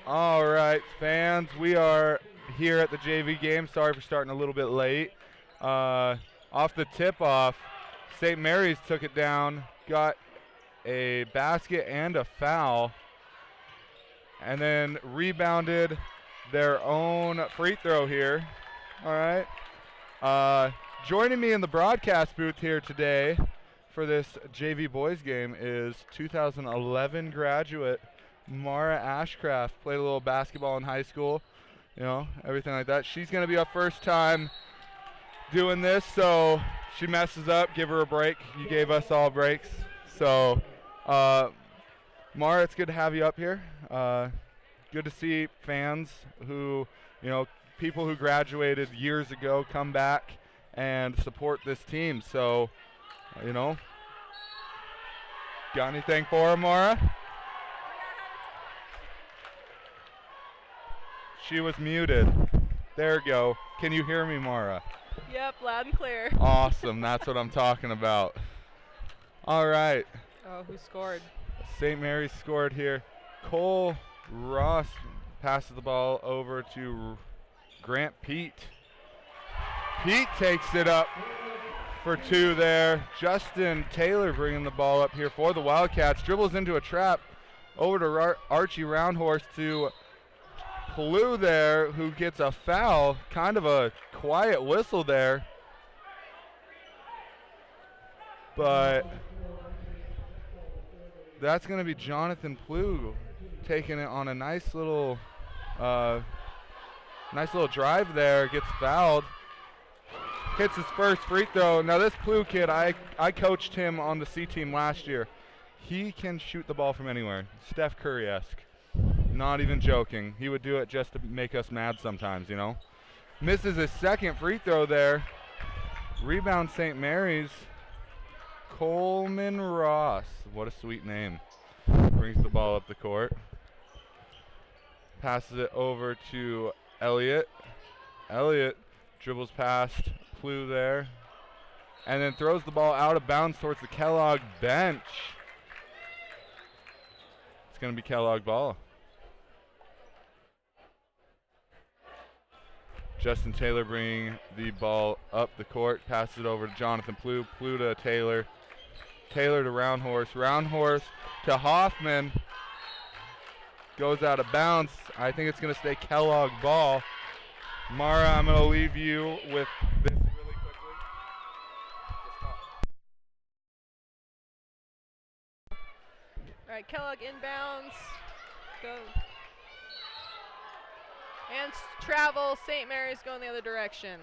All right, fans, we are here at the JV game. Sorry for starting a little bit late. Off the tip-off, St. Mary's took it down, got a basket and a foul, and then rebounded their own free throw here. All right. Joining me in the broadcast booth here today for this JV boys game is 2011 graduate Mara Ashcraft. Played a little basketball in high school, everything like that. She's going to be our first time doing this, so she messes up, give her a break. You gave us all breaks. So, Mara, it's good to have you up here. Good to see fans who, people who graduated years ago come back and support this team. So, got anything for her, Mara? She was muted. There we go. Can you hear me, Mara? Yep, loud and clear. Awesome. That's what I'm talking about. All right. Oh, who scored? St. Mary's scored here. Cole Ross passes the ball over to Grant Pete. Pete takes it up for two there. Justin Taylor bringing the ball up here for the Wildcats. Dribbles into a trap. Over to Archie Roundhorse to Plou there, who gets a foul. Kind of a quiet whistle there. But that's going to be Jonathan Plou taking it on a nice little drive there. Gets fouled. Hits his first free throw. Now this Plou kid, I coached him on the C team last year. He can shoot the ball from anywhere. Steph Curry-esque. Not even joking. He would do it just to make us mad sometimes, Misses his second free throw there. Rebound St. Mary's. Coleman Ross. What a sweet name. Brings the ball up the court. Passes it over to Elliott. Elliott dribbles past Plou there. And then throws the ball out of bounds towards the Kellogg bench. It's going to be Kellogg ball. Justin Taylor bringing the ball up the court, passes it over to Jonathan Plou, Plou to Taylor, Taylor to Roundhorse, Roundhorse to Hoffman, goes out of bounds. I think it's going to stay Kellogg ball. Mara, I'm going to leave you with this really quickly. All right, Kellogg inbounds. Go. And travel, St. Mary's going the other direction.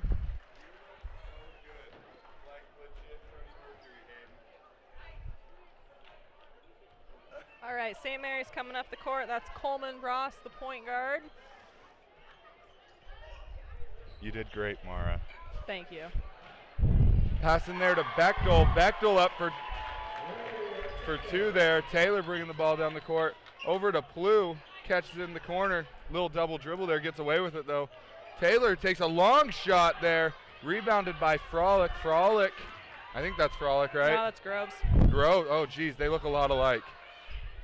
All right, St. Mary's coming up the court. That's Coleman Ross, the point guard. You did great, Mara. Thank you. Passing there to Bechtel. Bechtel up for two there. Taylor bringing the ball down the court. Over to Plou. Catches it in the corner. Little double dribble there. Gets away with it, though. Taylor takes a long shot there. Rebounded by Frolic. Frolic. I think that's Frolic, right? No, that's Groves. Groves. Oh, geez. They look a lot alike.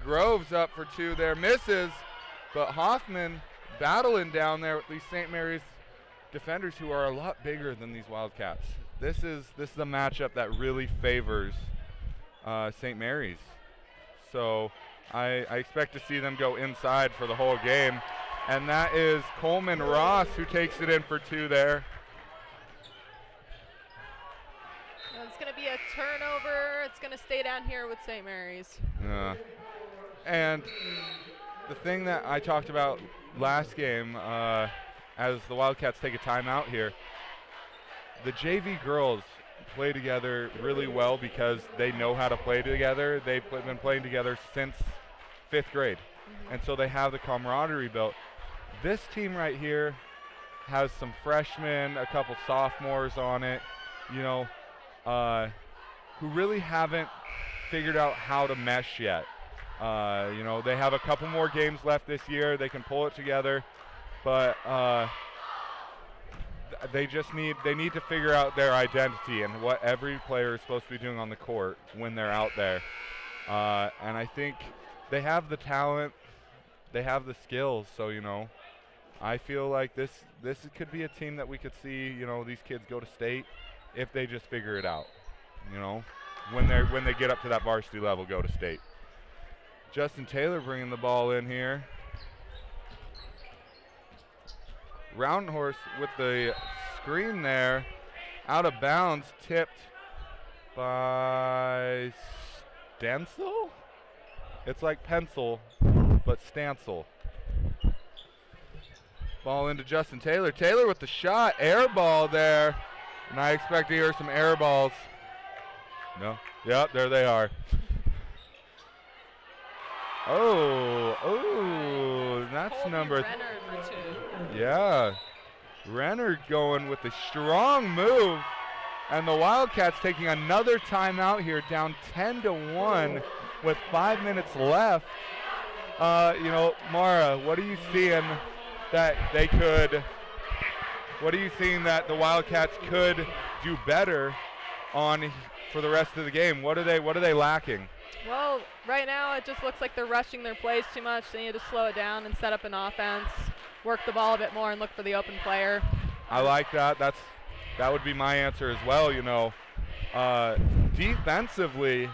Groves up for two there. Misses. But Hoffman battling down there with these St. Mary's defenders who are a lot bigger than these Wildcats. This is a matchup that really favors St. Mary's. So I expect to see them go inside for the whole game. And that is Coleman Ross who takes it in for two there. It's going to be a turnover. It's going to stay down here with St. Mary's. And the thing that I talked about last game, as the Wildcats take a timeout here, the JV girls play together really well because they know how to play together. They've been playing together since 5th grade. And so they have the camaraderie built. This team right here has some freshmen, a couple sophomores on it, who really haven't figured out how to mesh yet. They have a couple more games left this year. They can pull it together, but they need to figure out their identity and what every player is supposed to be doing on the court when they're out there. And I think they have the talent they have the skills. So, I feel like this could be a team that we could see, these kids go to state if they just figure it out. When they get up to that varsity level, go to state. Justin Taylor bringing the ball in here. Round Horse with the screen there, out of bounds, tipped by Stencil? It's like pencil, but Stancil. Ball into Justin Taylor. Taylor with the shot, air ball there. And I expect to hear some air balls. No? Yep, there they are. Oh, that's Colby number. Renner for 2. Yeah. Renner going with a strong move. And the Wildcats taking another timeout here, down 10-1 with 5 minutes left. Mara, what are you seeing that they could, what are you seeing that the Wildcats could do better on for the rest of the game? What are they lacking? Well, right now it just looks like they're rushing their plays too much. They need to slow it down and set up an offense, work the ball a bit more and look for the open player. I like that. That would be my answer as well, Defensively,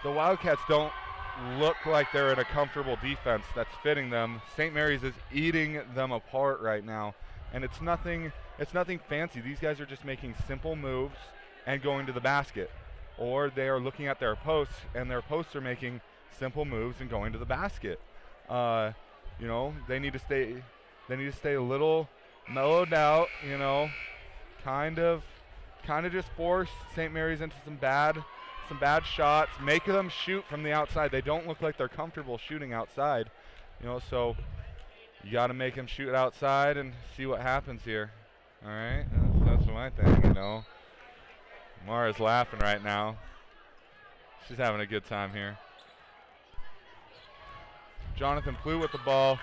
the Wildcats don't look like they're in a comfortable defense that's fitting them. St. Mary's is eating them apart right now, and it's nothing fancy. These guys are just making simple moves and going to the basket, or they are looking at their posts and their posts are making simple moves and going to the basket. They need to stay a little mellowed out, kind of just force St. Mary's into some bad shots, make them shoot from the outside. They don't look like they're comfortable shooting outside, so you got to make them shoot outside and see what happens here. All right, that's my thing, Mara's laughing right now. She's having a good time here. Jonathan Plew with the ball,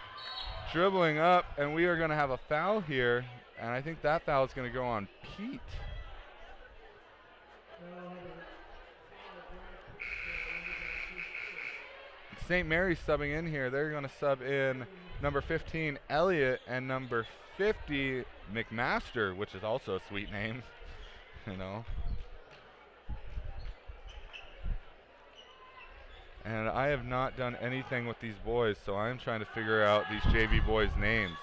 dribbling up, and we are going to have a foul here, and I think that foul is going to go on Pete. St. Mary's subbing in here. They're going to sub in number 15, Elliott, and number 50, McMaster, which is also a sweet name, And I have not done anything with these boys, so I'm trying to figure out these JV boys' names.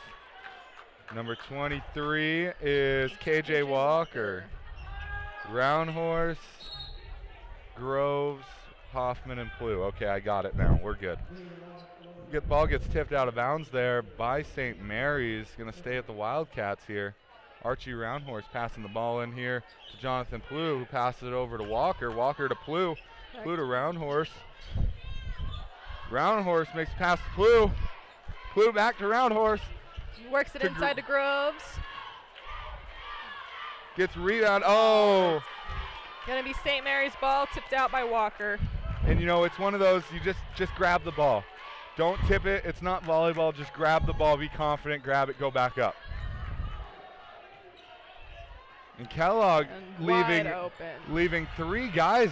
Number 23 is KJ Walker. Round Horse, Groves, Hoffman, and Plew. Okay, I got it now. We're good. Ball gets tipped out of bounds there by St. Mary's. Going to stay at the Wildcats here. Archie Roundhorse passing the ball in here to Jonathan Plew, who passes it over to Walker. Walker to Plew. Plew to Roundhorse. Roundhorse makes a pass to Plew. Plew back to Roundhorse. Works it inside to Groves. Gets rebound. Oh! Gonna be St. Mary's ball, tipped out by Walker. And it's one of those, you just grab the ball. Don't tip it. It's not volleyball. Just grab the ball, be confident, grab it, go back up. And Kellogg leaving 3 guys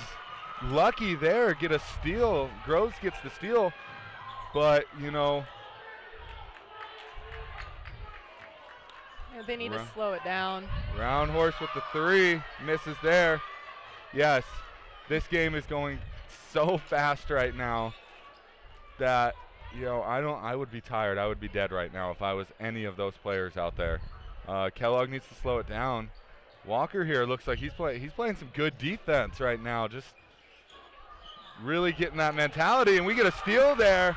lucky there, get a steal. Groves gets the steal, but they need to slow it down. Roundhorse with the 3, misses there. Yes, this game is going so fast right now that I would be tired. I would be dead right now if I was any of those players out there. Kellogg needs to slow it down. Walker here looks like he's playing some good defense right now, just really getting that mentality, and we get a steal there.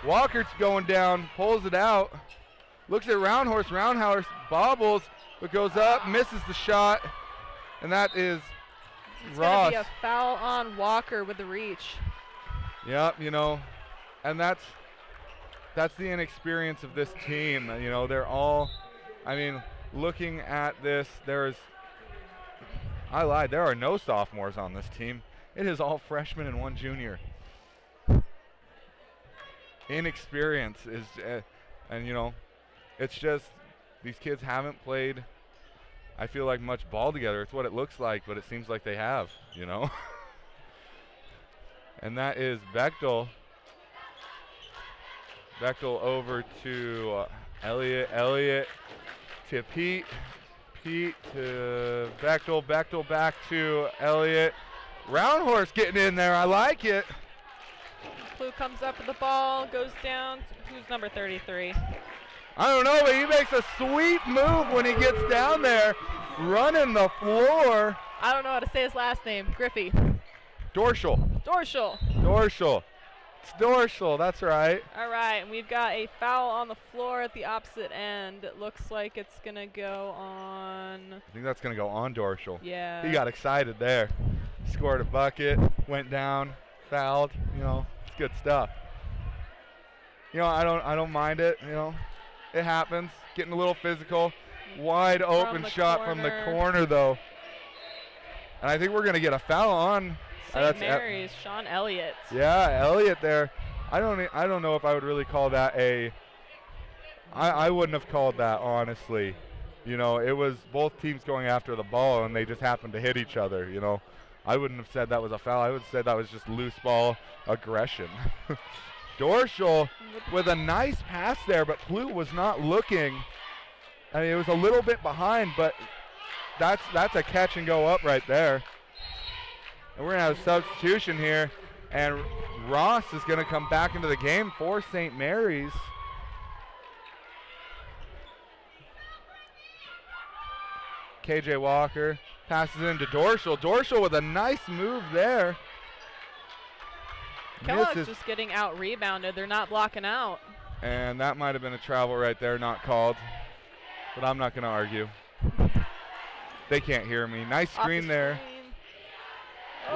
Walker's going down, pulls it out, looks at Roundhorse. Roundhorse bobbles, but goes up, misses the shot, and that is Ross. It's going to be a foul on Walker with the reach. Yep, and that's the inexperience of this team. They're all, looking at this, I lied, there are no sophomores on this team. It is all freshmen and 1 junior. Inexperience is, it's just these kids haven't played, I feel like, much ball together. It's what it looks like, but it seems like they have, And that is Bechtel. Bechtel over to Elliott. Elliott to Pete. Pete to Bechtel. Bechtel back to Elliott. Round horse getting in there. I like it. Blue comes up with the ball, goes down. Who's number 33? I don't know, but he makes a sweet move when he gets down there, running the floor. I don't know how to say his last name. Griffey. Dorsal. Dorsal. Dorsal. It's dorsal, that's right. All right, and we've got a foul on the floor at the opposite end. It looks like it's going to go on. I think that's going to go on dorsal. Yeah. He got excited there. Scored a bucket, went down, fouled. You know, it's good stuff. You know, I don't mind it. You know, it happens. Getting a little physical. Wide open shot from the corner though. And I think we're going to get a foul on St. Mary's, Sean Elliott. Yeah, Elliott there. I don't know if I would really call that I wouldn't have called that, honestly. You know, it was both teams going after the ball and they just happened to hit each other, you know. I wouldn't have said that was a foul. I would have said that was just loose ball aggression. Dorsal with a nice pass there, but Plu was not looking. I mean, it was a little bit behind, but that's a catch and go up right there. And we're going to have a substitution here, and Ross is going to come back into the game for St. Mary's. KJ Walker passes it into Dorsal. Dorsal with a nice move there. Kellogg's just getting out rebounded. They're not blocking out. And that might have been a travel right there, not called. But I'm not going to argue. They can't hear me. Nice screen there.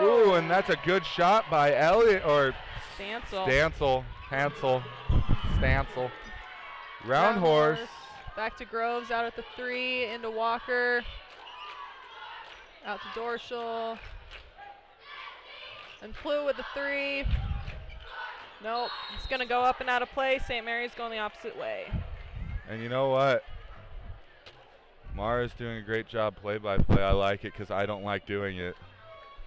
Ooh, and that's a good shot by Elliott or Stancil. Round horse. Back to Groves, out at the 3, into Walker. Out to Dorsal. And Plu with the 3. Nope, it's going to go up and out of play. St. Mary's going the opposite way. And you know what? Mara's doing a great job play-by-play. I like it because I don't like doing it.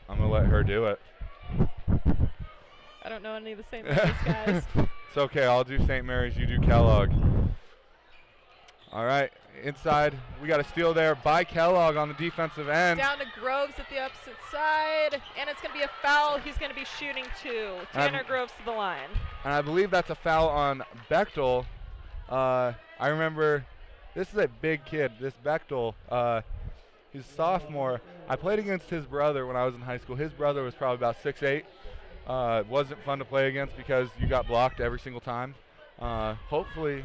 I'm going to let her do it. I don't know any of the St. Mary's guys. It's okay. I'll do St. Mary's. You do Kellogg. All right. Inside. We got a steal there by Kellogg on the defensive end. Down to Groves at the opposite side. And it's going to be a foul. He's going to be shooting 2. Tanner Groves to the line. And I believe that's a foul on Bechtel. I remember this is a big kid. This Bechtel. He's a sophomore. I played against his brother when I was in high school. His brother was probably about 6'8". It wasn't fun to play against because you got blocked every single time. Hopefully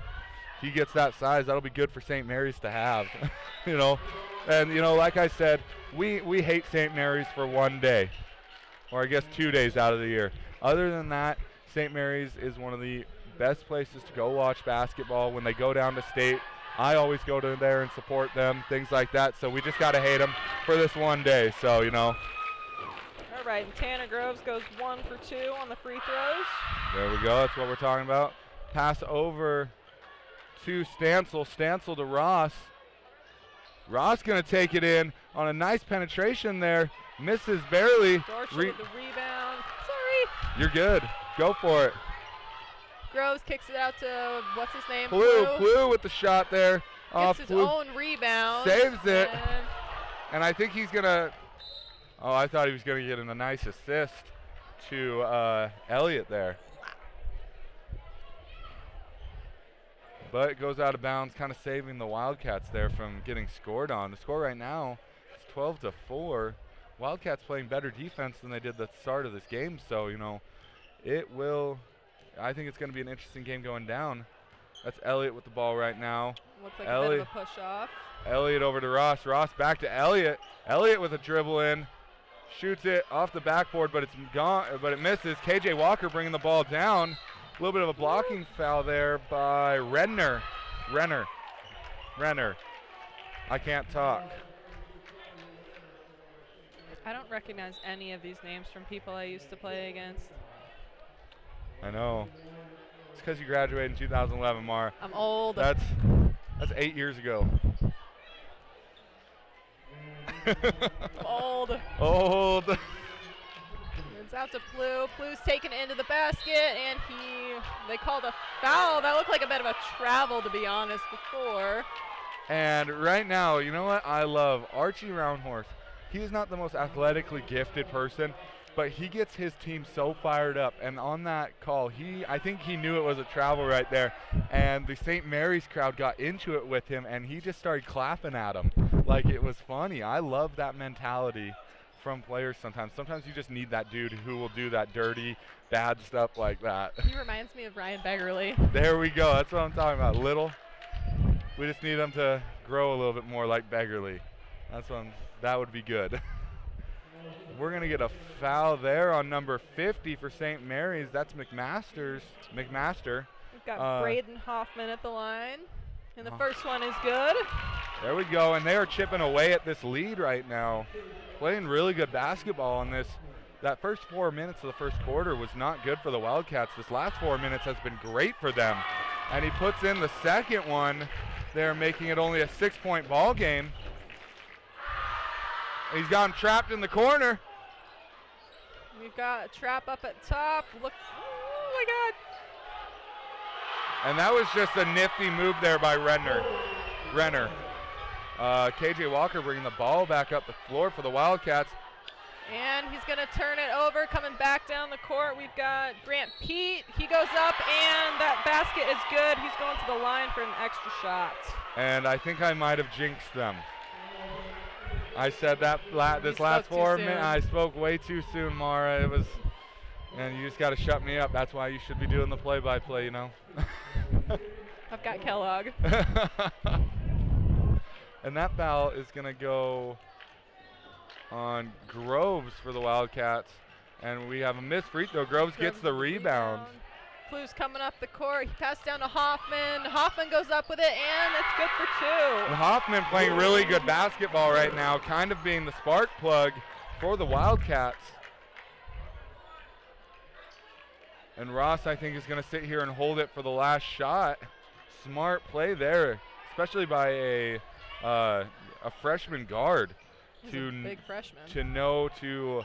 he gets that size. That'll be good for St. Mary's to have, you know. And, you know, like I said, we hate St. Mary's for one day, or I guess 2 days out of the year. Other than that, St. Mary's is one of the best places to go watch basketball. When they go down to state, I always go to there and support them, things like that. So we just got to hate them for this one day. So, you know. All right, and Tanner Groves goes 1 for 2 on the free throws. There we go. That's what we're talking about. Pass over to Stancil. Stancil to Ross. Ross going to take it in on a nice penetration there. Misses barely. Dorsal with the rebound. Sorry. You're good. Go for it. Groves kicks it out to, what's his name? Plu with the shot there. Gets his own rebound. Saves it. And I think he's going to, I thought he was going to get a nice assist to Elliott there. But it goes out of bounds, kind of saving the Wildcats there from getting scored on. The score right now is 12-4. Wildcats playing better defense than they did at the start of this game. So, you know, I think it's going to be an interesting game going down. That's Elliott with the ball right now. Looks like a bit of a push off. Elliott over to Ross. Ross back to Elliott. Elliott with a dribble in. Shoots it off the backboard, but it's gone. But it misses. KJ Walker bringing the ball down. A little bit of a blocking foul there by Renner. I can't talk. I don't recognize any of these names from people I used to play against. I know. It's because you graduated in 2011, Mar. I'm old. That's 8 years ago. I'm old. Old. It's out to Blue. Blue's taken it into the basket, and they called a foul. That looked like a bit of a travel, to be honest, before. And right now, you know what I love? Archie Roundhorse. He is not the most athletically gifted person, but he gets his team so fired up. And on that call, I think he knew it was a travel right there. And the St. Mary's crowd got into it with him, and he just started clapping at him like it was funny. I love that mentality from players sometimes. Sometimes you just need that dude who will do that dirty, bad stuff like that. He reminds me of Ryan Beggerly. There we go. That's what I'm talking about. Little. We just need him to grow a little bit more like Beggerly. That would be good. We're going to get a foul there on number 50 for St. Mary's. That's McMaster. We've got Braden Hoffman at the line. And the first one is good. There we go. And they are chipping away at this lead right now. Playing really good basketball on this. That first 4 minutes of the first quarter was not good for the Wildcats. This last 4 minutes has been great for them. And he puts in the second one. They're making it only a 6-point ball game. He's got him trapped in the corner. We've got a trap up at top. Look, oh my God. And that was just a nifty move there by Renner. KJ Walker bringing the ball back up the floor for the Wildcats. And he's going to turn it over, coming back down the court. We've got Grant Pete. He goes up, and that basket is good. He's going to the line for an extra shot. And I think I might have jinxed them. I said that this last 4 minutes. I spoke way too soon, Mara. And you just got to shut me up. That's why you should be doing the play-by-play, you know. I've got Kellogg. And that foul is going to go on Groves for the Wildcats. And we have a missed free throw. Groves gets the rebound. Blue's coming up the court. He passed down to Hoffman. Hoffman goes up with it, and it's good for two. And Hoffman playing really good basketball right now, kind of being the spark plug for the Wildcats. And Ross, I think, is going to sit here and hold it for the last shot. Smart play there, especially by a freshman guard. Big freshman. To know to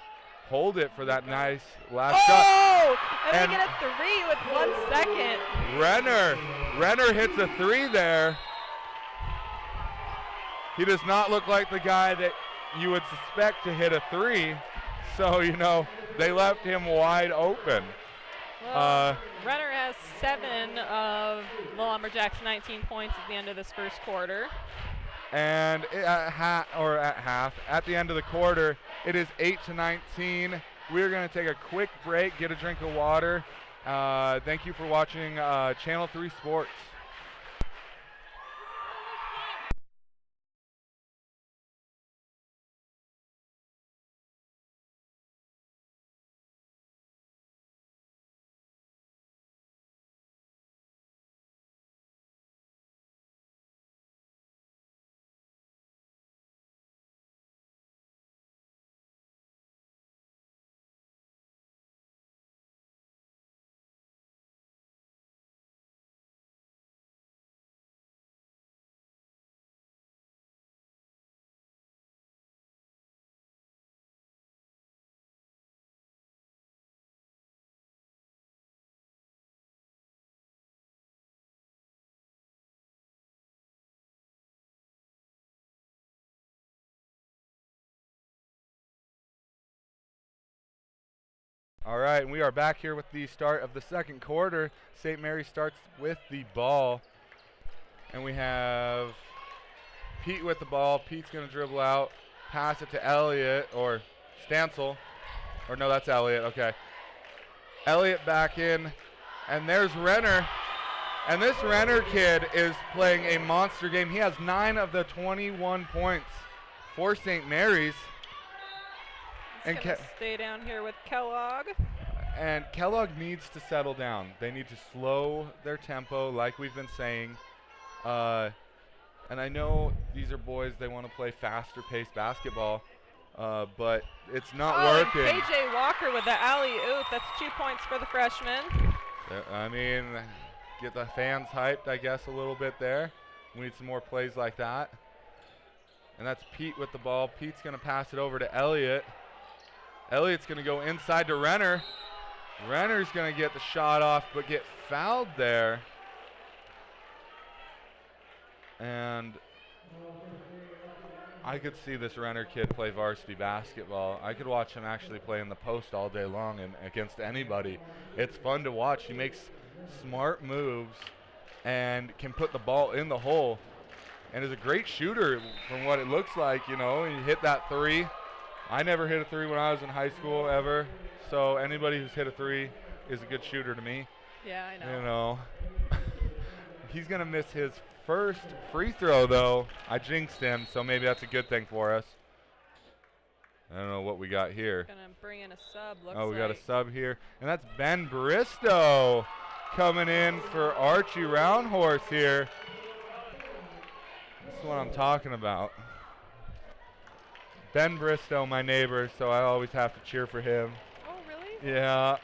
hold it for that nice last shot. Oh! And they get a three with 1 second. Renner hits a three there. He does not look like the guy that you would suspect to hit a three. So, you know, they left him wide open. Well, Renner has 7 of the Lumberjacks' 19 points at the end of this first quarter. And at the end of the quarter, it is 8-19. We're going to take a quick break, get a drink of water. Thank you for watching Channel 3 Sports. All right, and we are back here with the start of the second quarter. St. Mary starts with the ball, and we have Pete with the ball. Pete's going to dribble out, pass it to Elliott, or Stancil. Or no, that's Elliott, okay. Elliott back in, and there's Renner. And this Renner kid is playing a monster game. He has 9 of the 21 points for St. Mary's. And stay down here with Kellogg. And Kellogg needs to settle down. They need to slow their tempo, like we've been saying. And I know these are boys, they want to play faster paced basketball, but it's not working. And KJ Walker with the alley-oop. That's 2 points for the freshman. I mean, get the fans hyped, I guess, a little bit there. We need some more plays like that. And that's Pete with the ball. Pete's going to pass it over to Elliott. Elliott's going to go inside to Renner. Renner's going to get the shot off but get fouled there. And I could see this Renner kid play varsity basketball. I could watch him actually play in the post all day long and against anybody. It's fun to watch. He makes smart moves and can put the ball in the hole and is a great shooter from what it looks like. You know, he hit that three. I never hit a three when I was in high school ever, so anybody who's hit a three is a good shooter to me. Yeah, I know. You know, he's going to miss his first free throw, though. I jinxed him, so maybe that's a good thing for us. I don't know what we got here. Gonna bring in a sub, looks we got a like. sub here. And that's Ben Bristow coming in for Archie Roundhorse here. This is what I'm talking about. Ben Bristow, my neighbor, so I always have to cheer for him. Oh, really? Yeah.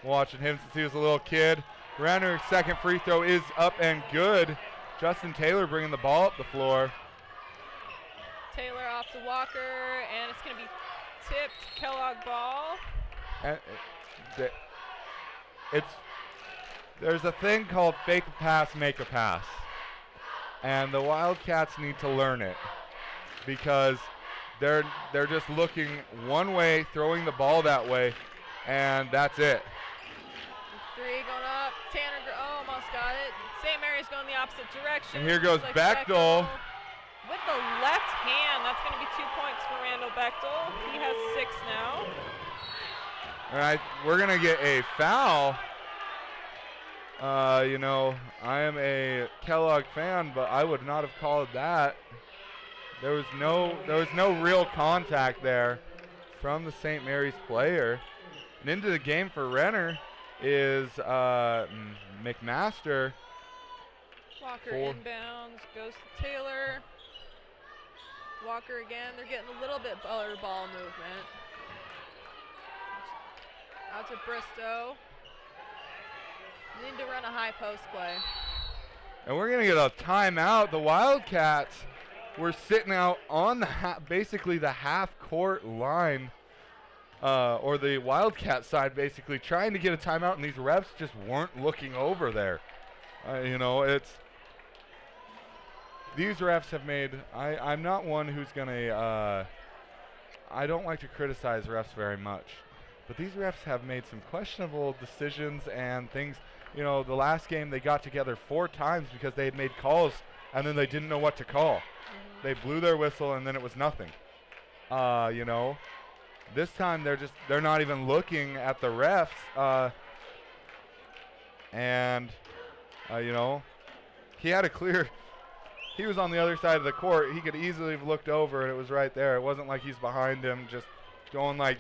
Watching him since he was a little kid. Renner's second free throw is up and good. Justin Taylor bringing the ball up the floor. Taylor off to Walker, and it's going to be tipped Kellogg ball. And there's a thing called fake a pass, make a pass. And the Wildcats need to learn it because they're just looking one way, throwing the ball that way, and that's it. Three going up. Tanner almost got it. St. Mary's going the opposite direction. And here goes Like Bechtel. With the left hand, that's going to be 2 points for Randall Bechtel. He has 6 now. All right, we're going to get a foul. You know, I am a Kellogg fan, but I would not have called that. There was no real contact there from the St. Mary's player. And into the game for Renner is McMaster. Walker inbounds, goes to Taylor. Walker again. They're getting a little bit better ball movement. Out to Bristow. Need to run a high post play. And we're going to get a timeout. The Wildcats were sitting out on the basically the half-court line, or the Wildcat side basically, trying to get a timeout, and these refs just weren't looking over there. You know, these refs have made, I'm not one who's going to, I don't like to criticize refs very much, but these refs have made some questionable decisions and things. You know, the last game they got together 4 times because they had made calls and then they didn't know what to call. They blew their whistle and then it was nothing. You know, this time they're not even looking at the refs. You know, he had a clear, he was on the other side of the court. He could easily have looked over and it was right there. It wasn't like he's behind him just going like,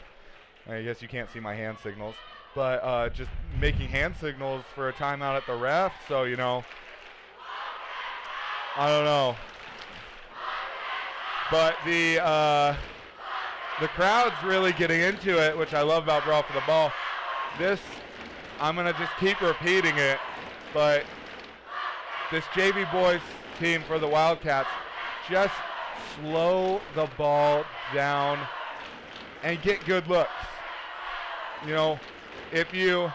I guess you can't see my hand signals, but just making hand signals for a timeout at the ref. So, you know, I don't know. But the crowd's really getting into it, which I love about Brawl for the Ball. This, I'm going to just keep repeating it, but this JV boys team for the Wildcats, just slow the ball down and get good looks. You know, if you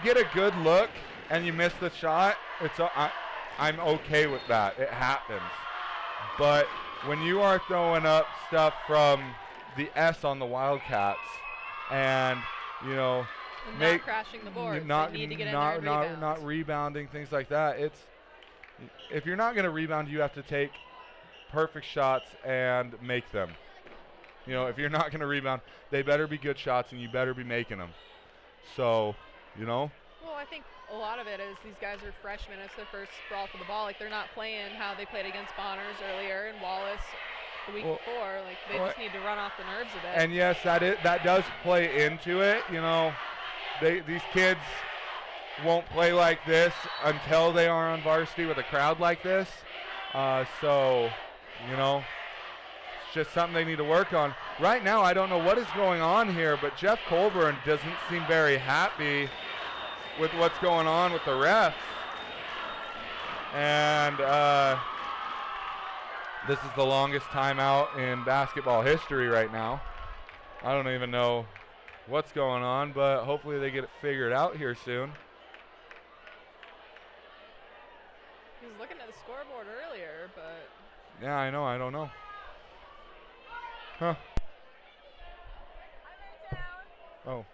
get a good look and you miss the shot, I'm okay with that. It happens. But when you are throwing up stuff from the S on the Wildcats and, you know, not crashing the board, not, so need to get in there and rebound. Not rebounding, things like that. If you're not going to rebound, you have to take perfect shots and make them. You know, if you're not going to rebound, they better be good shots and you better be making them. So, you know. Well, I think a lot of it is these guys are freshmen. It's their first Brawl for the Ball. Like, they're not playing how they played against Bonners earlier and Wallace the week before. Like, they just need to run off the nerves a bit. And yes, that does play into it. You know, these kids won't play like this until they are on varsity with a crowd like this. So, you know, it's just something they need to work on. Right now, I don't know what is going on here, but Jeff Colburn doesn't seem very happy with what's going on with the refs. And this is the longest timeout in basketball history right now. I don't even know what's going on, but hopefully they get it figured out here soon. He was looking at the scoreboard earlier, but. Yeah, I know. I don't know. Huh. Oh.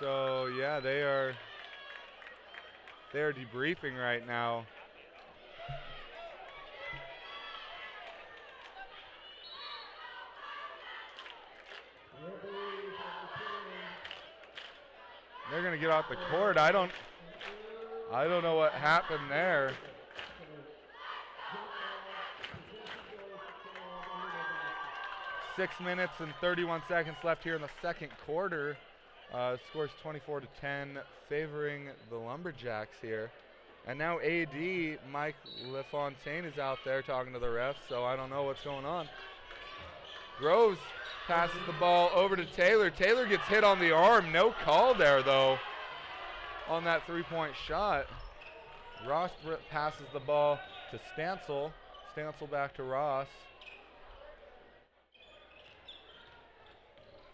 So yeah, they are debriefing right now. They're gonna get off the court. I don't know what happened there. Six minutes and 31 seconds left here in the second quarter. Scores 24-10, favoring the Lumberjacks here. And now AD Mike LaFontaine is out there talking to the refs, so I don't know what's going on. Groves passes the ball over to Taylor. Taylor gets hit on the arm. No call there, though, on that three-point shot. Ross passes the ball to Stancil. Stancil back to Ross.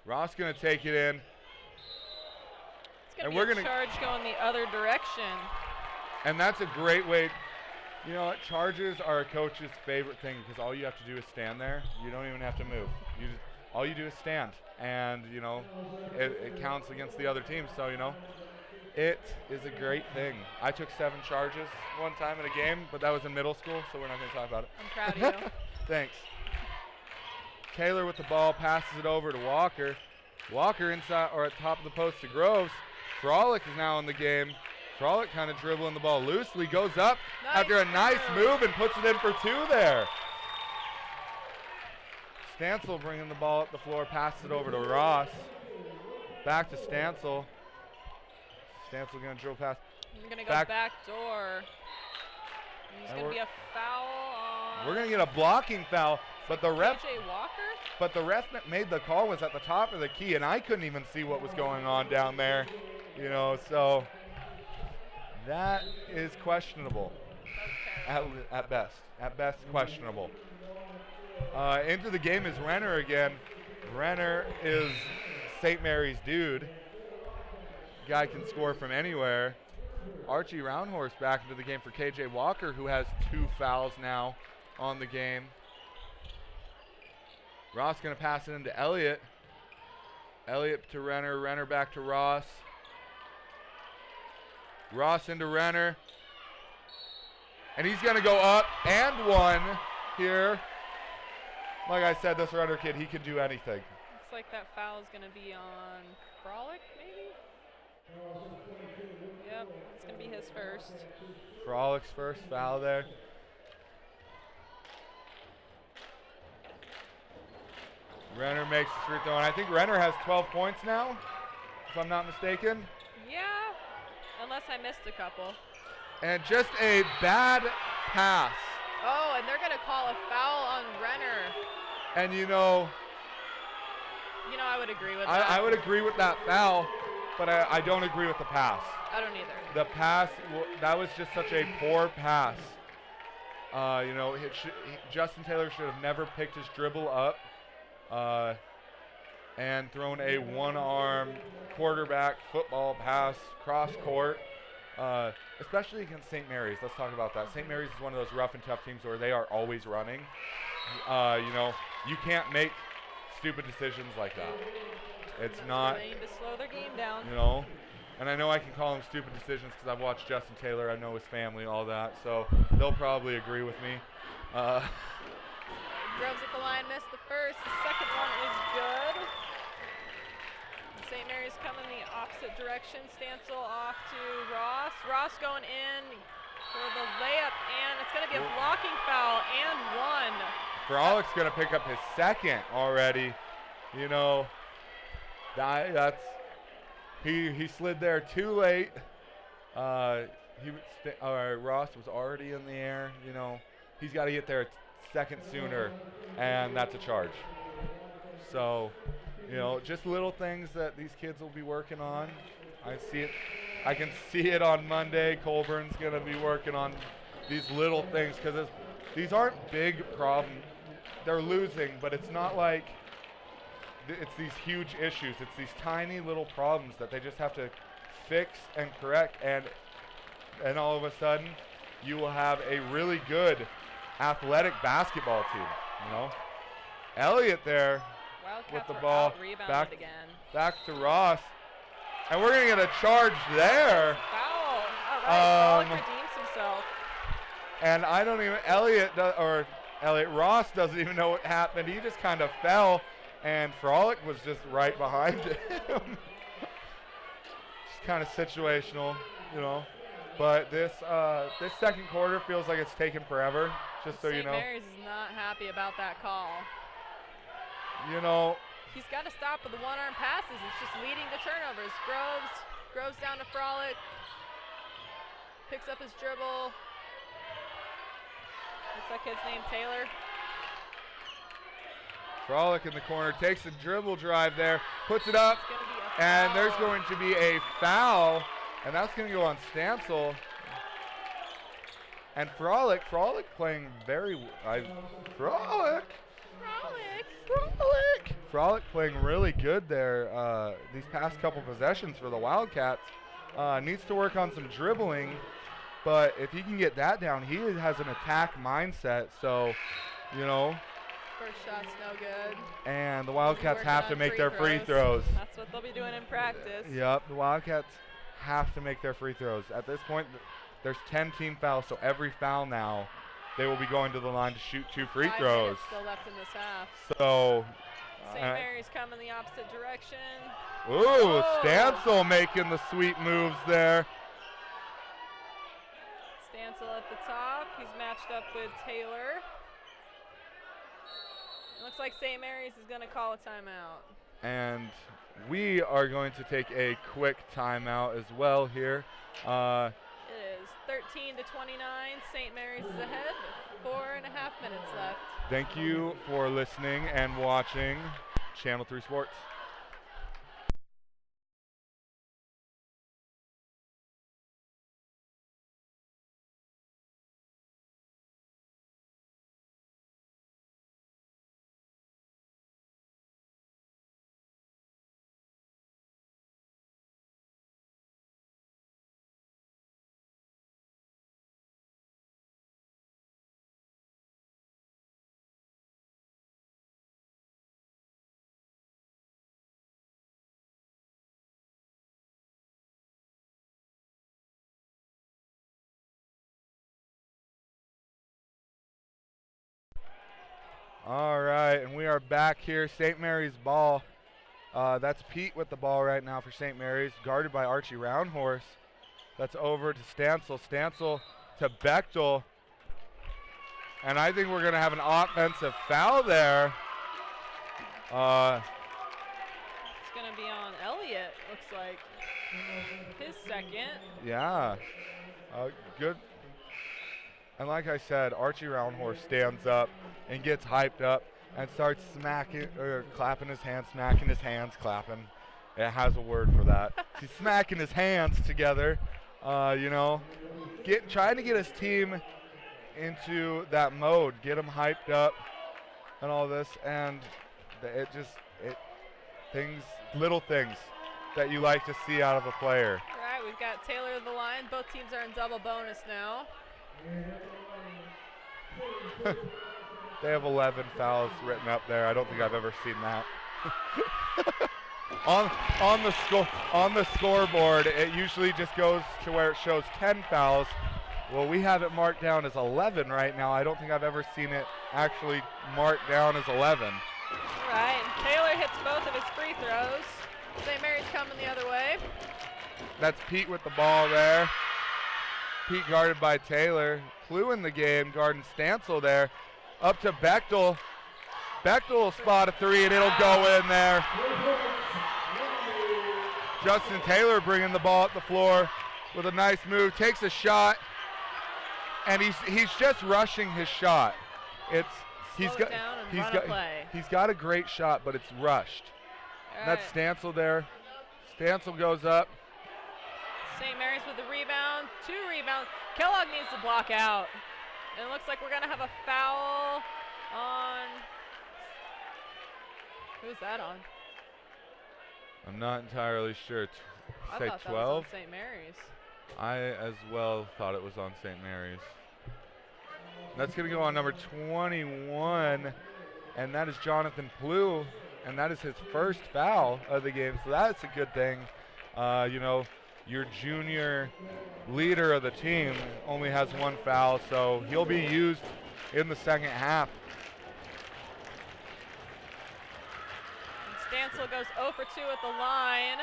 Ross going to take it in. It's going to be a charge going the other direction. And that's a great way. You know what? Charges are a coach's favorite thing because all you have to do is stand there. You don't even have to move. All you do is stand. And, you know, it counts against the other team. So, you know, it is a great thing. I took 7 charges one time in a game, but that was in middle school, so we're not going to talk about it. I'm proud of you. Thanks. Taylor with the ball, passes it over to Walker. Walker inside or at top of the post to Groves. Frolic is now in the game. Frolic kind of dribbling the ball loosely, goes up after a nice move and puts it in for 2 there. Stancil bringing the ball up the floor, passes it over to Ross. Back to Stancil. Stancil going to drill pass. We're going to go back door. There's going to be a foul on. We're going to get a blocking foul, but the ref. KJ Walker? But the ref that made the call was at the top of the key, and I couldn't even see what was going on down there. You know, so that is questionable at best. At best, questionable. Into the game is Renner again. Renner is St. Mary's dude. Guy can score from anywhere. Archie Roundhorse back into the game for KJ Walker, who has 2 fouls now on the game. Ross going to pass it into Elliott. Elliott to Renner. Renner back to Ross. Ross into Renner. And he's going to go up and 1 here. Like I said, this Renner kid, he can do anything. Looks like that foul is going to be on Frolic, maybe? Yep, it's going to be his first. Frolic's first foul there. Renner makes the free throw, and I think Renner has 12 points now, if I'm not mistaken. Yeah, unless I missed a couple. And just a bad pass. Oh, and they're going to call a foul on Renner. And you know, I would agree with that. I would agree with that foul, but I don't agree with the pass. I don't either. The pass, that was just such a poor pass. You know, Justin Taylor should have never picked his dribble up and thrown a one-arm quarterback football pass cross court, especially against St. Mary's. Let's talk about that. St. Mary's is one of those rough and tough teams where they are always running. You know, you can't make stupid decisions like that. It's not. They need to slow their game down. You know, and I know I can call them stupid decisions because I've watched Justin Taylor. I know his family, all that. So they'll probably agree with me. Groves at the line, missed the first. The second one is good. St. Mary's coming the opposite direction. Stancil off to Ross. Ross going in for the layup, and it's going to be a blocking foul and 1. Frolic's going to pick up his second already. You know, he slid there too late. Ross was already in the air. You know, he's got to get there a second sooner, and that's a charge. So, you know, just little things that these kids will be working on. I see it. I can see it on Monday. Colburn's going to be working on these little things because these aren't big problems. They're losing, but it's not like it's these huge issues. It's these tiny little problems that they just have to fix and correct, and all of a sudden you will have a really good athletic basketball team, you know. Elliott there Wildcats with the ball back to Ross, and we're going to get a charge there. Foul. All right, Frolic redeems himself. And I don't even, Elliott Ross doesn't even know what happened. He just kind of fell, and Frolic was just right behind him. Just kind of situational, you know. But this second quarter feels like it's taken forever, just so you know. St. Mary's is not happy about that call. You know. He's got to stop with the one-arm passes. It's just leading to turnovers. Groves down to Frolic. Picks up his dribble. Looks like his name, Taylor. Frolic in the corner, takes a dribble drive there, puts it up, and there's going to be a foul, and that's going to go on Stansel. And Frolic playing very, Frolic playing really good there these past couple possessions for the Wildcats. Needs to work on some dribbling, but if he can get that down, he has an attack mindset, so, you know. First shot's no good. And the Wildcats have to make their free throws. That's what they'll be doing in practice. Yep, the Wildcats have to make their free throws. At this point, there's 10 team fouls, so every foul now, they will be going to the line to shoot 2 free throws. 5 minutes still left in this half. So, St. Mary's coming the opposite direction. Ooh, Stansel making the sweet moves there. Stansel at the top. He's matched up with Taylor. Looks like St. Mary's is going to call a timeout. And we are going to take a quick timeout as well here. It is 13 to 29. St. Mary's is ahead with 4.5 minutes left. Thank you for listening and watching Channel 3 Sports. All right, and we are back here. St. Mary's ball. That's Pete with the ball right now for St. Mary's, guarded by Archie Roundhorse. That's over to Stansel. Stansel to Bechtel. And I think we're going to have an offensive foul there. It's going to be on Elliott, looks like. His second. Yeah. Good. And like I said, Archie Roundhorse stands up and gets hyped up and starts smacking or clapping his hands, smacking his hands, clapping. It has a word for that. He's smacking his hands together, you know, trying to get his team into that mode, get them hyped up and all this, and little things that you like to see out of a player. All right, we've got Taylor of the line. Both teams are in double bonus now. They have 11 fouls written up there. I don't think I've ever seen that. on the scoreboard, it usually just goes to where it shows 10 fouls. Well, we have it marked down as 11 right now. I don't think I've ever seen it actually marked down as 11. All right, and Taylor hits both of his free throws. St. Mary's coming the other way. That's Pete with the ball there. Pete guarded by Taylor. Clue in the game, guarding Stansel there. Up to Bechtel. Bechtel will spot a three, and it'll go in there. Justin Taylor bringing the ball up the floor with a nice move. Takes a shot, and he's just rushing his shot. It's slow it down and run a play. He's got a great shot, but it's rushed. That's Stancil there. Stancil goes up. St. Mary's with the rebound. 2 rebounds. Kellogg needs to block out. And it looks like we're going to have a foul on. Who's that on? I'm not entirely sure. I Say thought 12? that was on St. Mary's. I as well thought it was on St. Mary's. That's going to go on number 21, and that is Jonathan Plew, and that is his first foul of the game, so that's a good thing. You know, your junior leader of the team only has 1 foul, so he'll be used in the second half. And Stancil goes 0 for 2 at the line.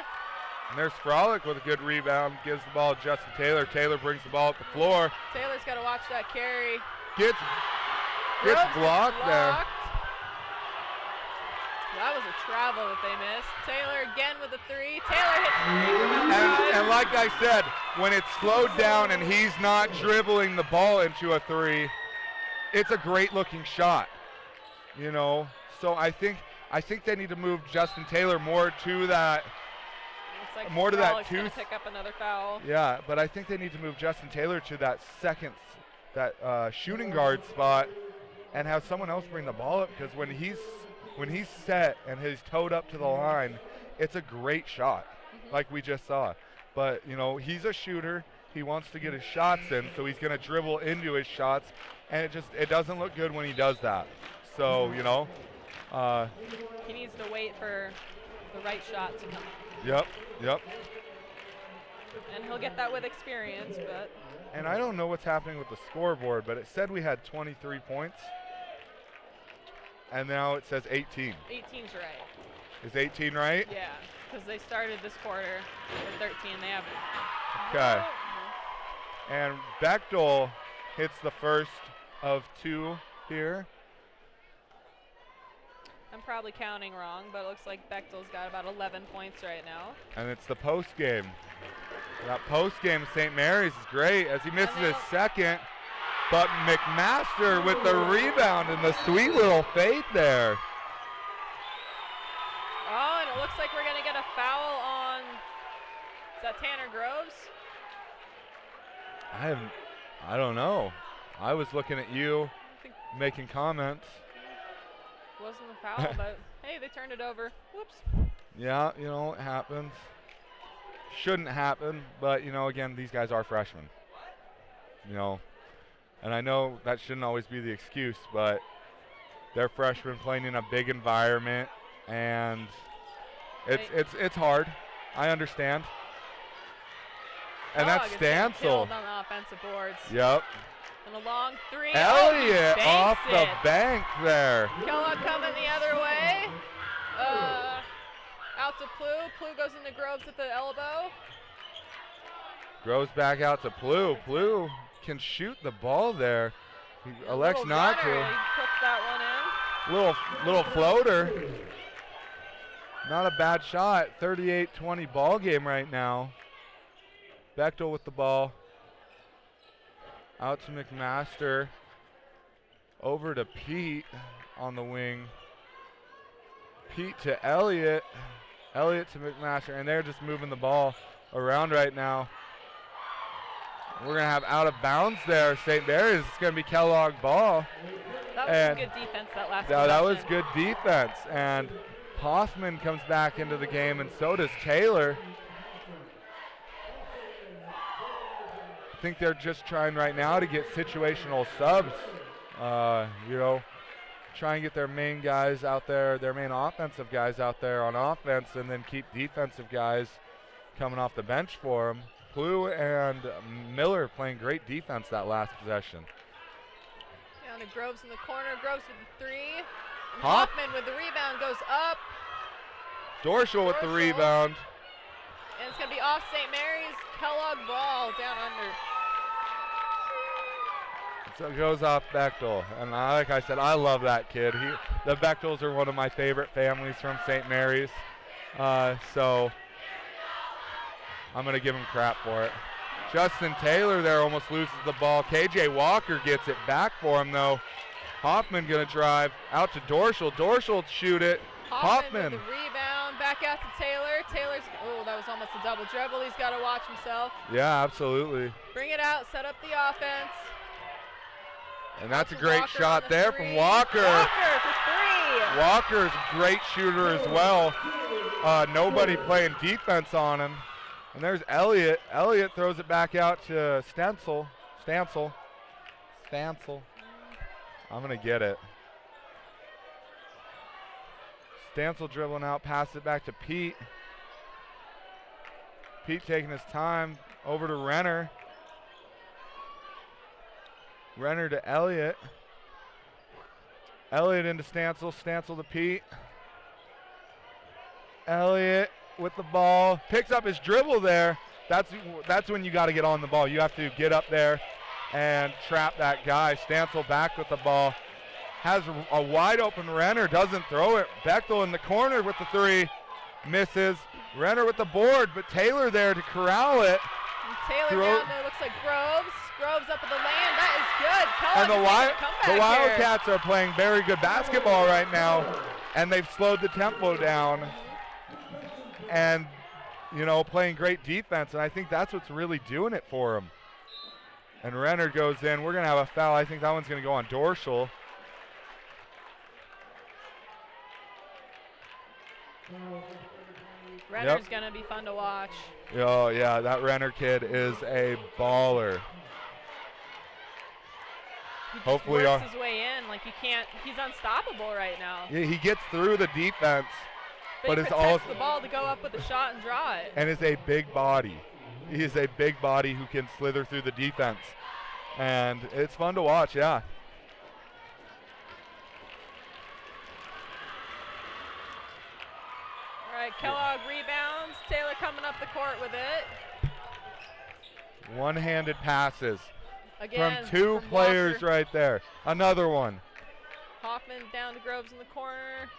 And there's Frolic with a good rebound, gives the ball to Justin Taylor. Taylor brings the ball up the floor. Taylor's got to watch that carry. Gets blocked there. That was a travel that they missed. Taylor again with a 3. Taylor hits 3. And like I said, when it's slowed down and he's not dribbling the ball into a 3, it's a great looking shot. You know, so I think they need to move Justin Taylor more to that. Like more to that 2. Pick up another foul. Yeah, but I think they need to move Justin Taylor to that second, shooting guard spot, and have someone else bring the ball up, because when he's set and he's towed up to the line, it's a great shot, like we just saw. But you know, he's a shooter. He wants to get his shots in, so he's going to dribble into his shots, and it doesn't look good when he does that. So you know, he needs to wait for the right shot to come. Yep. And he'll get that with experience, but. And I don't know what's happening with the scoreboard, but it said we had 23 points. And now it says 18. 18's right. Is 18 right? Yeah, because they started this quarter with 13. They have. Okay. And Bechtel hits the first of 2 here. I'm probably counting wrong, but it looks like Bechtel's got about 11 points right now. And it's the post game. That post game, St. Mary's is great as he misses his second. But McMaster with the rebound and the sweet little fade there. Oh, and it looks like we're going to get a foul on, is that Tanner Groves? I don't know. I was looking at you making comments. Wasn't a foul, but hey, they turned it over. Whoops. Yeah, you know, it happens. Shouldn't happen, but you know, again, these guys are freshmen. You know, and I know that shouldn't always be the excuse, but they're freshmen playing in a big environment, and it's hard. I understand. And that's Stancil. On the offensive boards. Yep. And a long 3. Elliott off the bank there. Kellogg coming the other way. Out to Plew. Plew goes into Groves at the elbow. Groves back out to Plew. Plew can shoot the ball there. He elects not to. He puts that one in. Little floater. Not a bad shot. 38-20 ball game right now. Bechtel with the ball. Out to McMaster. Over to Pete on the wing. Pete to Elliott. Elliott to McMaster. And they're just moving the ball around right now. We're going to have out of bounds there. St. Mary's. It's going to be Kellogg ball. That was some good defense that last possession. That was good defense. And Hoffman comes back into the game, and so does Taylor. I think they're just trying right now to get situational subs. You know, try and get their main guys out there, their main offensive guys out there on offense, and then keep defensive guys coming off the bench for them. Plew and Miller playing great defense that last possession. Down to Groves in the corner. Groves with the 3. Hoffman with the rebound goes up. Dorschel with the rebound. And it's going to be off St. Mary's. Kellogg ball down under. So it goes off Bechtel. And like I said, I love that kid. The Bechtels are one of my favorite families from St. Mary's. So I'm going to give him crap for it. Justin Taylor there almost loses the ball. KJ Walker gets it back for him, though. Hoffman gonna drive out to Dorschel. Dorschel shoot it. Hoffman with the rebound, back out to Taylor. Taylor's, oh, that was almost a double dribble. He's got to watch himself. Yeah, absolutely. Bring it out, set up the offense. And that's a great shot there from Walker. Walker for three. Walker's a great shooter as well. Nobody playing defense on him. And there's Elliott. Elliott throws it back out to Stancil. I'm going to get it. Stancil dribbling out, pass it back to Pete. Pete taking his time, over to Renner. Renner to Elliott. Elliott into Stancil, Stancil to Pete. Elliott with the ball, picks up his dribble there. That's when you got to get on the ball. You have to get up there and trap that guy. Stancil back with the ball. Has a wide open Renner, doesn't throw it. Bechtel in the corner with the three, misses. Renner with the board, but Taylor there to corral it. And Taylor down there, looks like Groves. Groves up at the lane, that is good. Kellogg And the Wildcats are playing very good basketball right now, and they've slowed the tempo down. And, you know, playing great defense, and I think that's what's really doing it for them. And Renner goes in. We're going to have a foul. I think that one's going to go on Dorschel. Renner's going to be fun to watch. Oh, yeah, that Renner kid is a baller. He just Hopefully works his way in. Like, you can't, he's unstoppable right now. Yeah, he gets through the defense. But he it's protects also the ball to go up with the shot and draw it. And is a big body. He is a big body who can slither through the defense. And it's fun to watch, yeah. All right, Kellogg rebounds. Taylor coming up the court with it. One-handed passes. Again, from two from players Walker. right there. Another one. Hoffman down to Groves in the corner.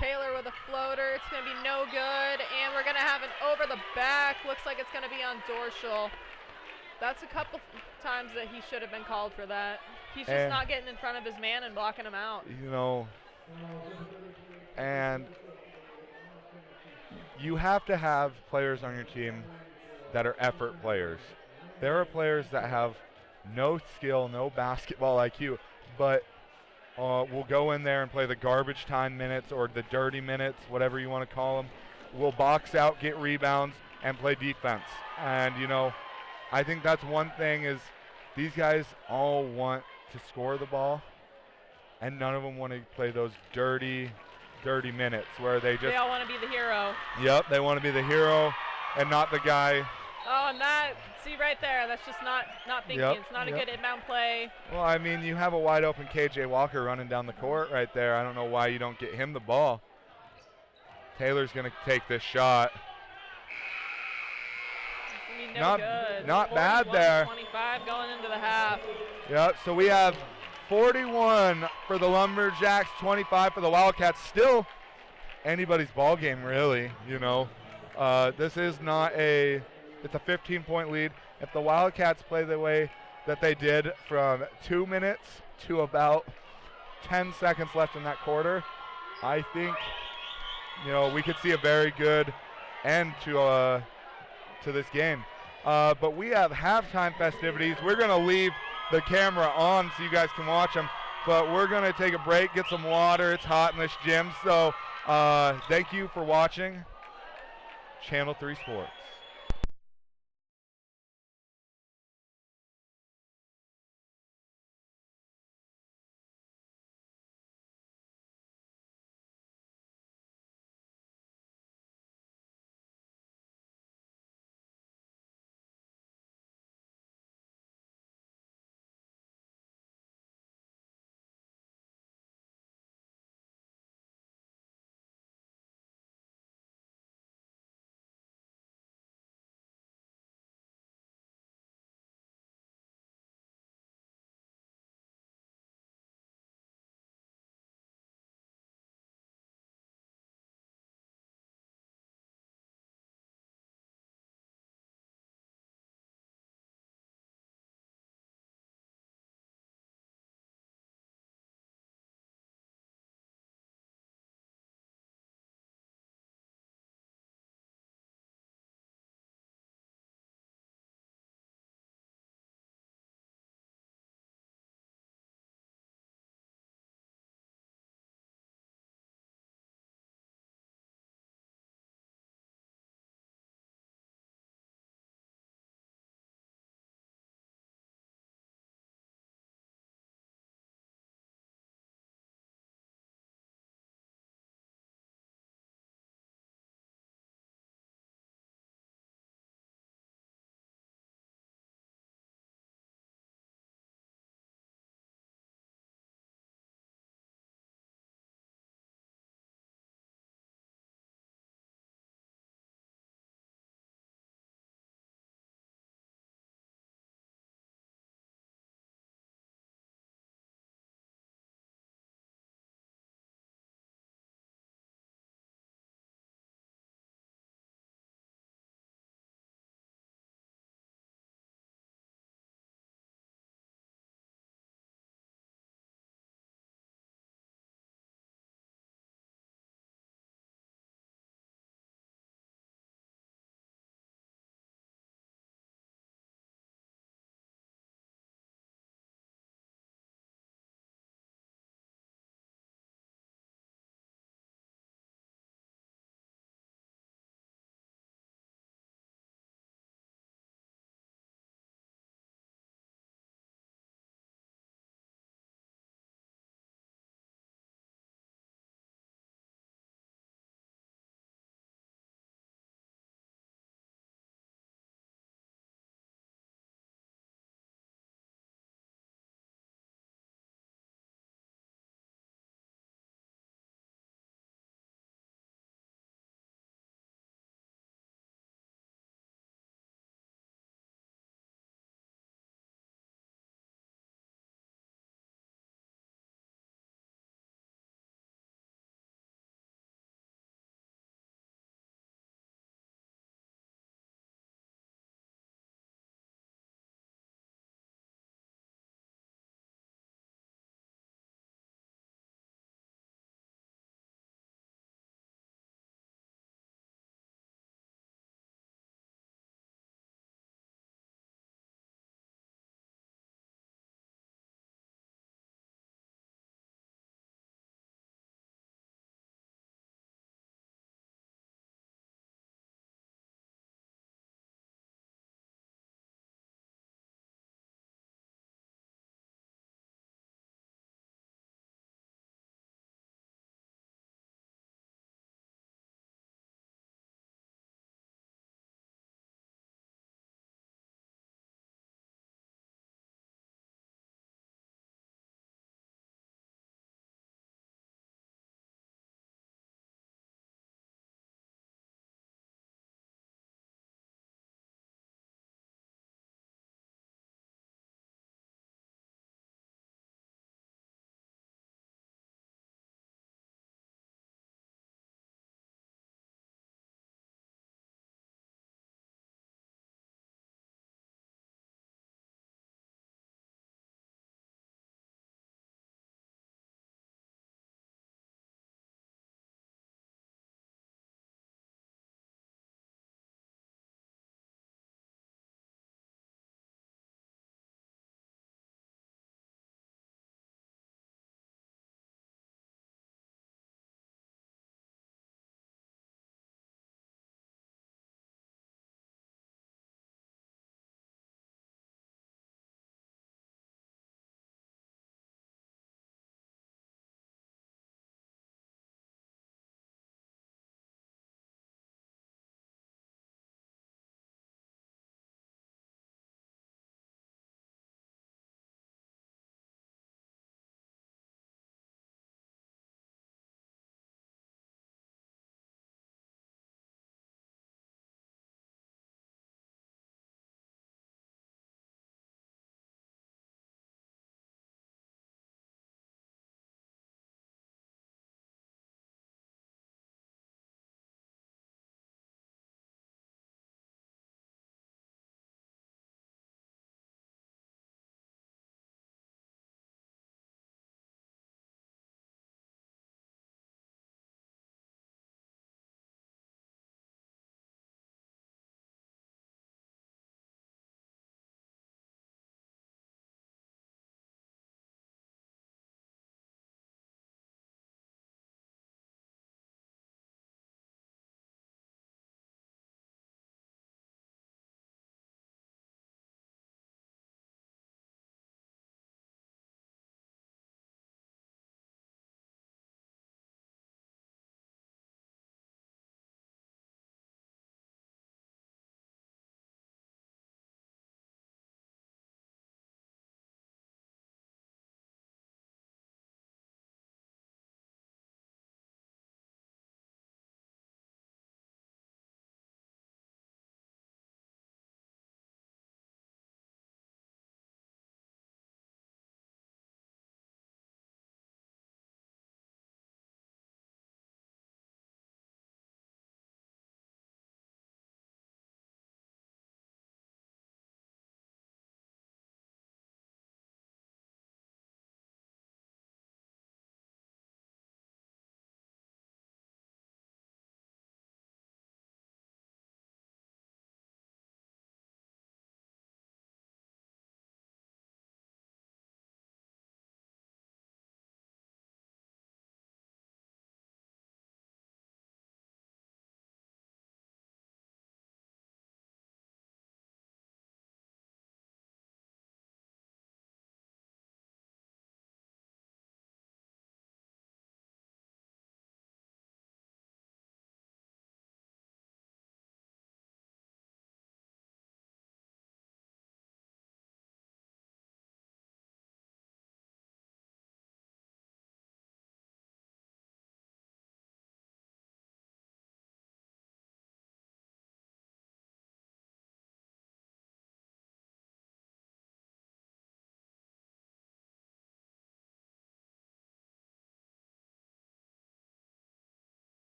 Taylor with a floater. It's going to be no good. And we're going to have an over the back. Looks like it's going to be on Dorschel. That's a couple times that he should have been called for that. He's just not getting in front of his man and blocking him out. You know, and you have to have players on your team that are effort players. There are players that have no skill, no basketball IQ, but will go in there and play the garbage time minutes or the dirty minutes, whatever you want to call them. Will box out, get rebounds, and play defense. And, you know, I think that's one thing is these guys all want to score the ball, and none of them want to play those dirty minutes where they all want to be the hero. Yep, they want to be the hero and not the guy. Oh, and that, see right there, that's just not thinking. Yep, it's not a good inbound play. Well, I mean, you have a wide open KJ Walker running down the court right there. I don't know why you don't get him the ball. Taylor's going to take this shot. No good. Not bad there. 25 going into the half. Yep, so we have 41 for the Lumberjacks, 25 for the Wildcats. Still anybody's ball game, really, you know. This is not it's a 15-point lead. If the Wildcats play the way that they did from 2 minutes to about 10 seconds left in that quarter, I think, you know, we could see a very good end to this game. But we have halftime festivities. We're going to leave the camera on so you guys can watch them. But we're going to take a break, get some water. It's hot in this gym. So thank you for watching Channel 3 Sports.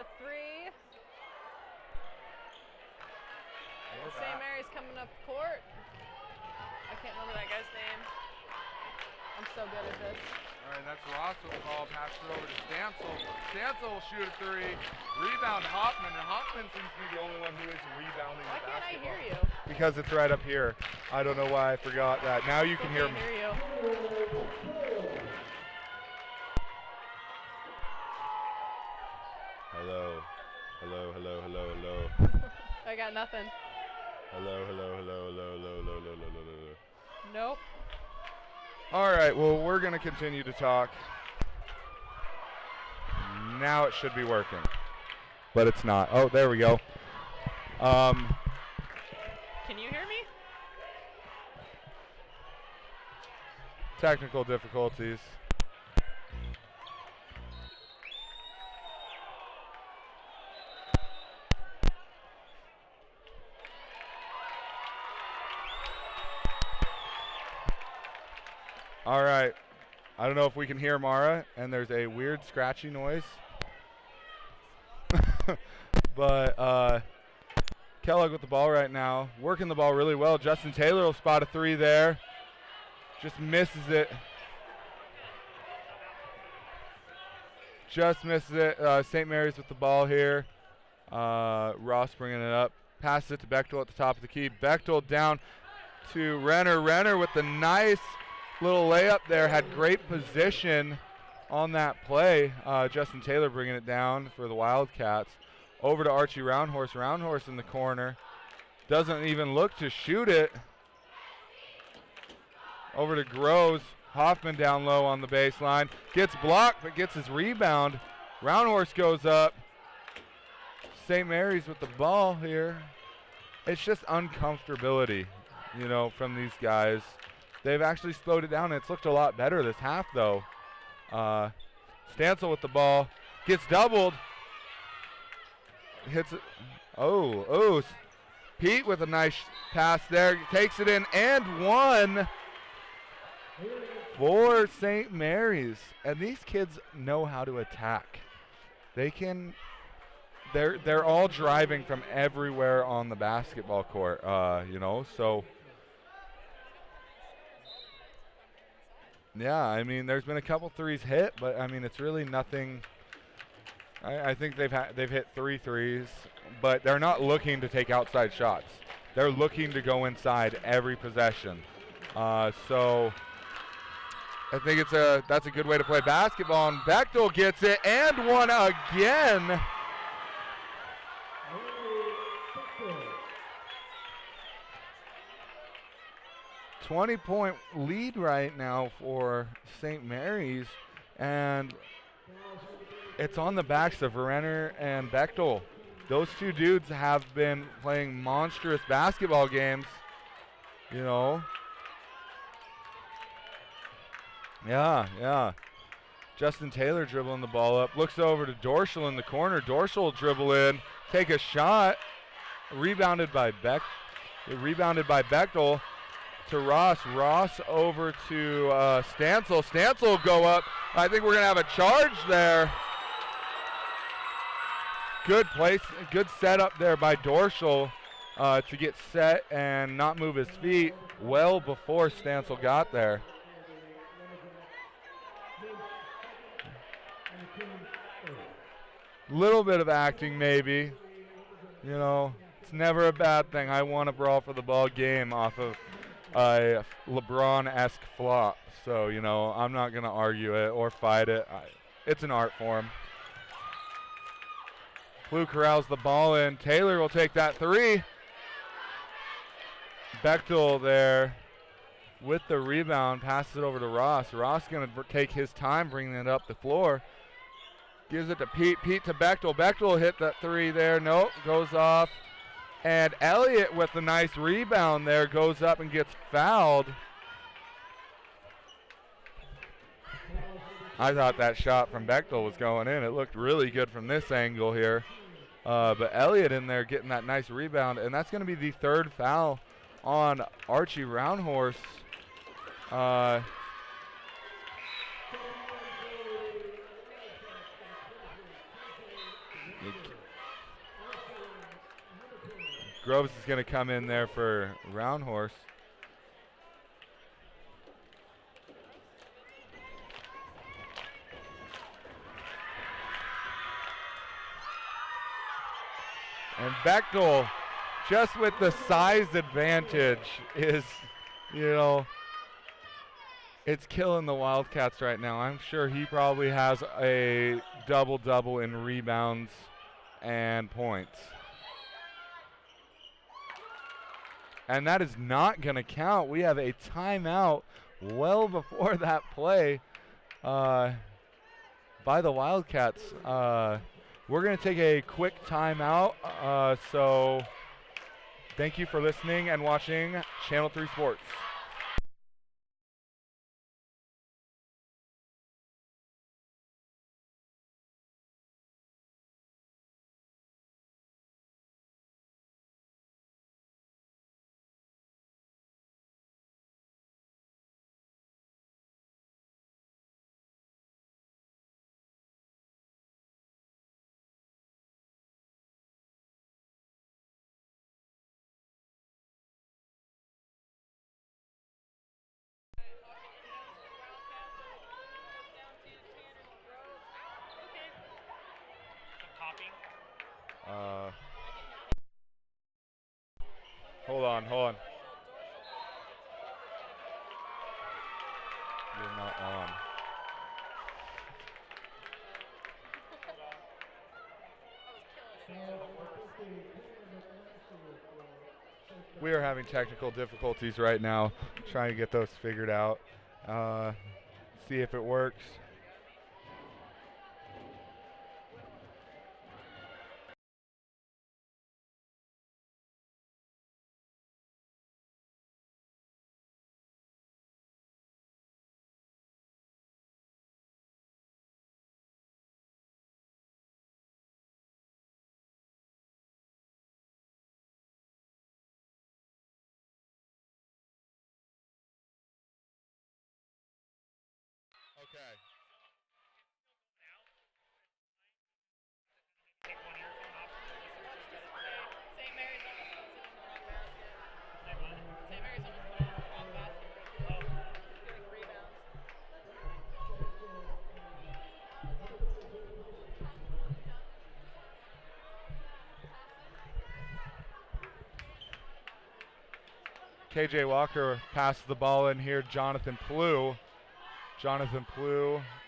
a three. St. Mary's coming up court. I can't remember that guy's name. I'm so good at this. All right, that's Ross with the ball. Pass it over to Stancil. Stancil will shoot a three. Rebound Hoffman, and Hoffman seems to be the only one who is rebounding Why the basketball. can't I hear you? Because it's right up here. I don't know why I forgot that. Now you can hear me. Hear you. Hello. Hello, hello, hello, hello. I got nothing. Hello, hello, hello, hello, hello, hello, hello, hello, hello. Nope. All right, well, we're going to continue to talk. Now it should be working, but it's not. Oh, there we go. Can you hear me? Technical difficulties. All right. I don't know if we can hear Mara, and there's a weird scratchy noise. But Kellogg with the ball right now, working the ball really well. Justin Taylor will spot a three there. Just misses it. Just misses it. St. Mary's with the ball here. Ross bringing it up. Passes it to Bechtel at the top of the key. Bechtel down to Renner. Renner with the nice little layup there. Had great position on that play. Justin Taylor bringing it down for the Wildcats. Over to Archie Roundhorse. Roundhorse in the corner. Doesn't even look to shoot it. Over to Groves. Hoffman down low on the baseline. Gets blocked, but gets his rebound. Roundhorse goes up. St. Mary's with the ball here. It's just uncomfortability, you know, from these guys. They've actually slowed it down. It's looked a lot better this half, though. Stancil with the ball. Gets doubled. Hits it. Oh. Pete with a nice pass there. Takes it in and one for St. Mary's. And these kids know how to attack. They can. They're all driving from everywhere on the basketball court, you know, so. Yeah, I mean, there's been a couple threes hit, but I mean, it's really nothing. I think they've hit 3 threes, but they're not looking to take outside shots. They're looking to go inside every possession. So I think that's a good way to play basketball. And Bechtel gets it and one again. A 20-point lead right now for St. Mary's, and it's on the backs of Renner and Bechtel. Those two dudes have been playing monstrous basketball games, you know. Yeah. Justin Taylor dribbling the ball up. Looks over to Dorschel in the corner. Dorschel will dribble in, take a shot. Rebounded by Bechtel to Ross. Ross over to Stancil. Stancil will go up. I think we're going to have a charge there. Good place, good setup there by Dorschel to get set and not move his feet well before Stancil got there. Little bit of acting maybe, you know, it's never a bad thing. I won a brawl for the ball game off of a LeBron-esque flop, so, you know, I'm not going to argue it or fight it. It's an art form. Blue corrals the ball in. Taylor will take that three. Bechtel there with the rebound, passes it over to Ross. Ross going to take his time bringing it up the floor. Gives it to Pete. Pete to Bechtel. Bechtel will hit that three there. Nope, goes off. And Elliott with a nice rebound there goes up and gets fouled. I thought that shot from Bechtel was going in. It looked really good from this angle here. But Elliott in there getting that nice rebound. And that's going to be the third foul on Archie Roundhorse. Groves is going to come in there for Round Horse. And Bechtel, just with the size advantage, is, it's killing the Wildcats right now. I'm sure he probably has a double-double in rebounds and points. And that is not going to count. We have a timeout well before that play by the Wildcats. We're going to take a quick timeout. So thank you for listening and watching Channel 3 Sports. Hold on. You're not on. We are having technical difficulties right now, trying to get those figured out. See if it works. Okay. KJ Walker passes the ball in here. Jonathan Plew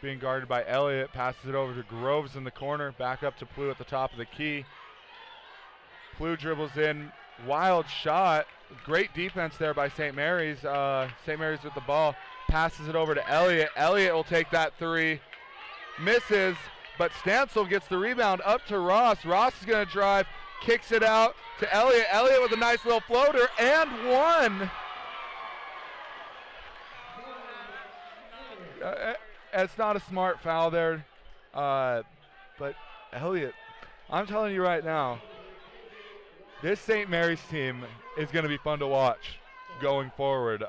being guarded by Elliott, passes it over to Groves in the corner, back up to Plew at the top of the key. Plew dribbles in, wild shot, great defense there by St. Mary's. St. Mary's with the ball, passes it over to Elliott. Elliott will take that three, misses, but Stancil gets the rebound up to Ross. Ross is going to drive, kicks it out to Elliott. Elliott with a nice little floater and one. It's not a smart foul there, but Elliott, I'm telling you right now, this St. Mary's team is going to be fun to watch going forward.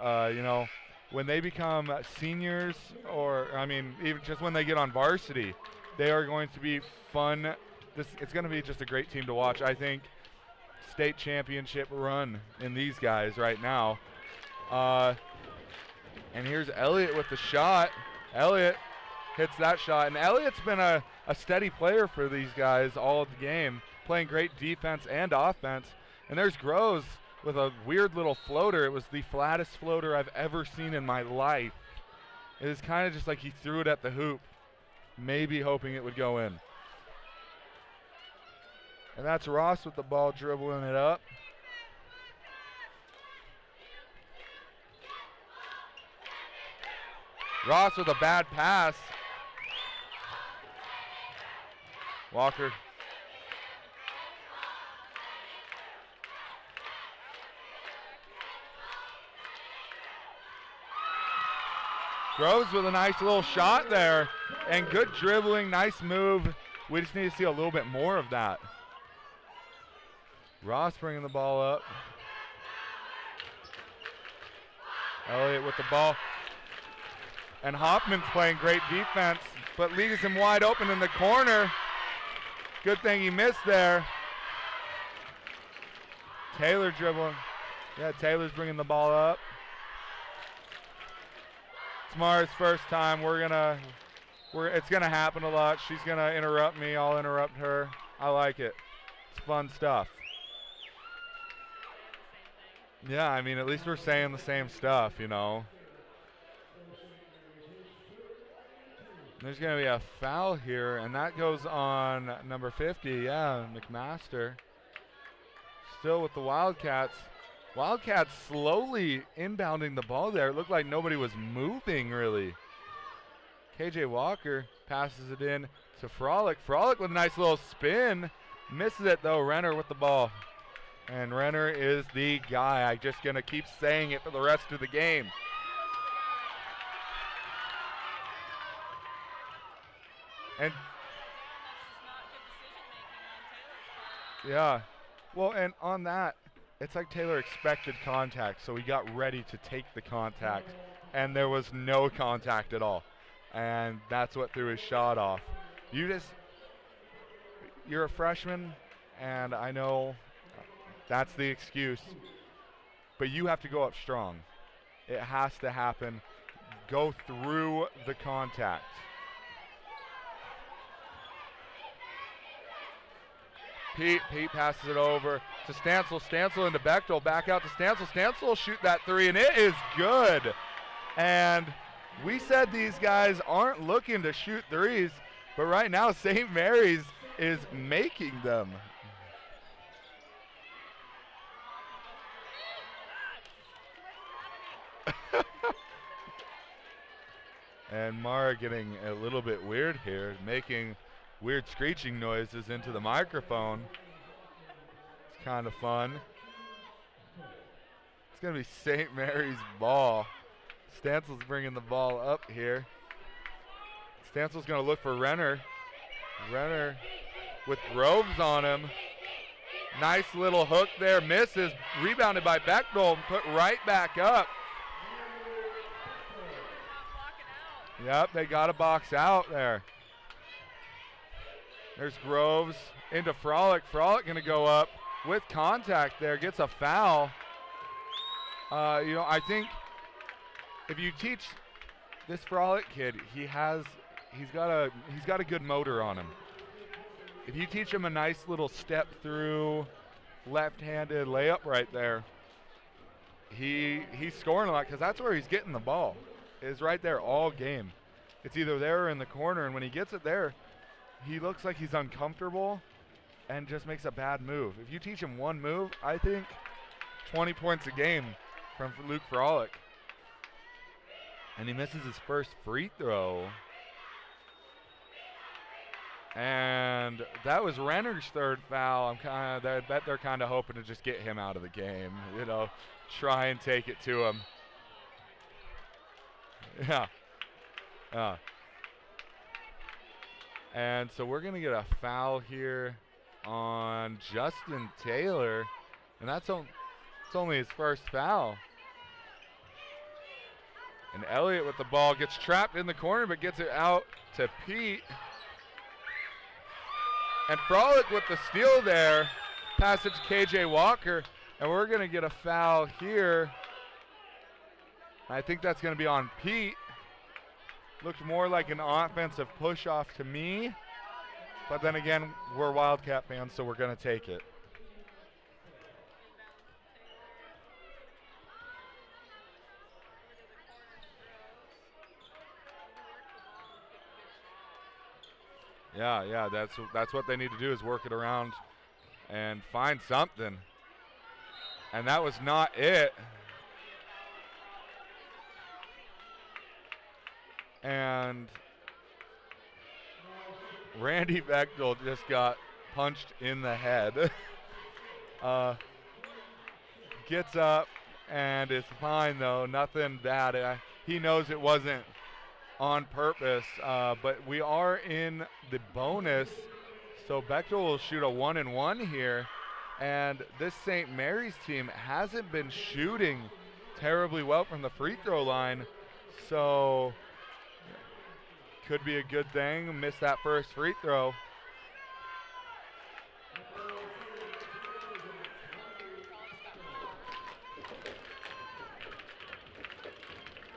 When they become seniors, or even just when they get on varsity, they are going to be fun. It's going to be just a great team to watch. I think state championship run in these guys right now. And here's Elliott with the shot. Elliott hits that shot, and Elliott's been a steady player for these guys all of the game, playing great defense and offense. And there's Groves with a weird little floater. It was the flattest floater I've ever seen in my life. It is kind of just like he threw it at the hoop, maybe hoping it would go in. And that's Ross with the ball, dribbling it up. Ross with a bad pass. Walker. Groves with a nice little shot there. And good dribbling, nice move. We just need to see a little bit more of that. Ross bringing the ball up. Elliott with the ball. And Hoffman's playing great defense, but leaves him wide open in the corner. Good thing he missed there. Taylor dribbling. Yeah, Taylor's bringing the ball up. Tamara's first time. It's gonna happen a lot. She's gonna interrupt me. I'll interrupt her. I like it. It's fun stuff. Yeah, I mean, at least we're saying the same stuff, you know. There's going to be a foul here, and that goes on number 50. Yeah, McMaster. Still with the Wildcats. Wildcats slowly inbounding the ball there. It looked like nobody was moving, really. KJ Walker passes it in to Frolic. Frolic with a nice little spin. Misses it, though. Renner with the ball. And Renner is the guy. I'm just going to keep saying it for the rest of the game. And yeah, well, and on that, it's like Taylor expected contact, so he got ready to take the contact, and there was no contact at all. And that's what threw his shot off. You're a freshman, and I know that's the excuse, but you have to go up strong. It has to happen. Go through the contact. Pete passes it over to Stancil. Stancil into Bechtel. Back out to Stancil. Stancil will shoot that three, and it is good. And we said these guys aren't looking to shoot threes, but right now St. Mary's is making them. And Mara getting a little bit weird here, making weird screeching noises into the microphone. It's kind of fun. It's going to be St. Mary's ball. Stancil's bringing the ball up here. Stancil's going to look for Renner. Renner with Groves on him. Nice little hook there. Misses. Rebounded by Bechtel and put right back up. Yep, they got a box out there. There's Groves into Frolic. Frolic going to go up with contact there. Gets a foul. I think if you teach this Frolic kid, he's got a good motor on him. If you teach him a nice little step through left-handed layup right there, he's scoring a lot because that's where he's getting the ball. Is right there all game. It's either there or in the corner, and when he gets it there, he looks like he's uncomfortable and just makes a bad move. If you teach him one move, I think 20 points a game from Luke Frolic. And he misses his first free throw. And that was Renner's third foul. I bet they're kind of hoping to just get him out of the game, try and take it to him. Yeah. And so we're going to get a foul here on Justin Taylor. And it's only his first foul. And Elliott with the ball gets trapped in the corner but gets it out to Pete. And Frolic with the steal there. Passage to KJ Walker. And we're going to get a foul here. I think that's going to be on Pete. Looked more like an offensive push-off to me. But then again, we're Wildcat fans, so we're going to take it. Yeah, that's what they need to do is work it around and find something. And that was not it. And Randy Bechtel just got punched in the head. Gets up and is fine though, nothing bad. He knows it wasn't on purpose, but we are in the bonus, so Bechtel will shoot a 1-and-1 here. And this St. Mary's team hasn't been shooting terribly well from the free throw line, so could be a good thing. Missed that first free throw.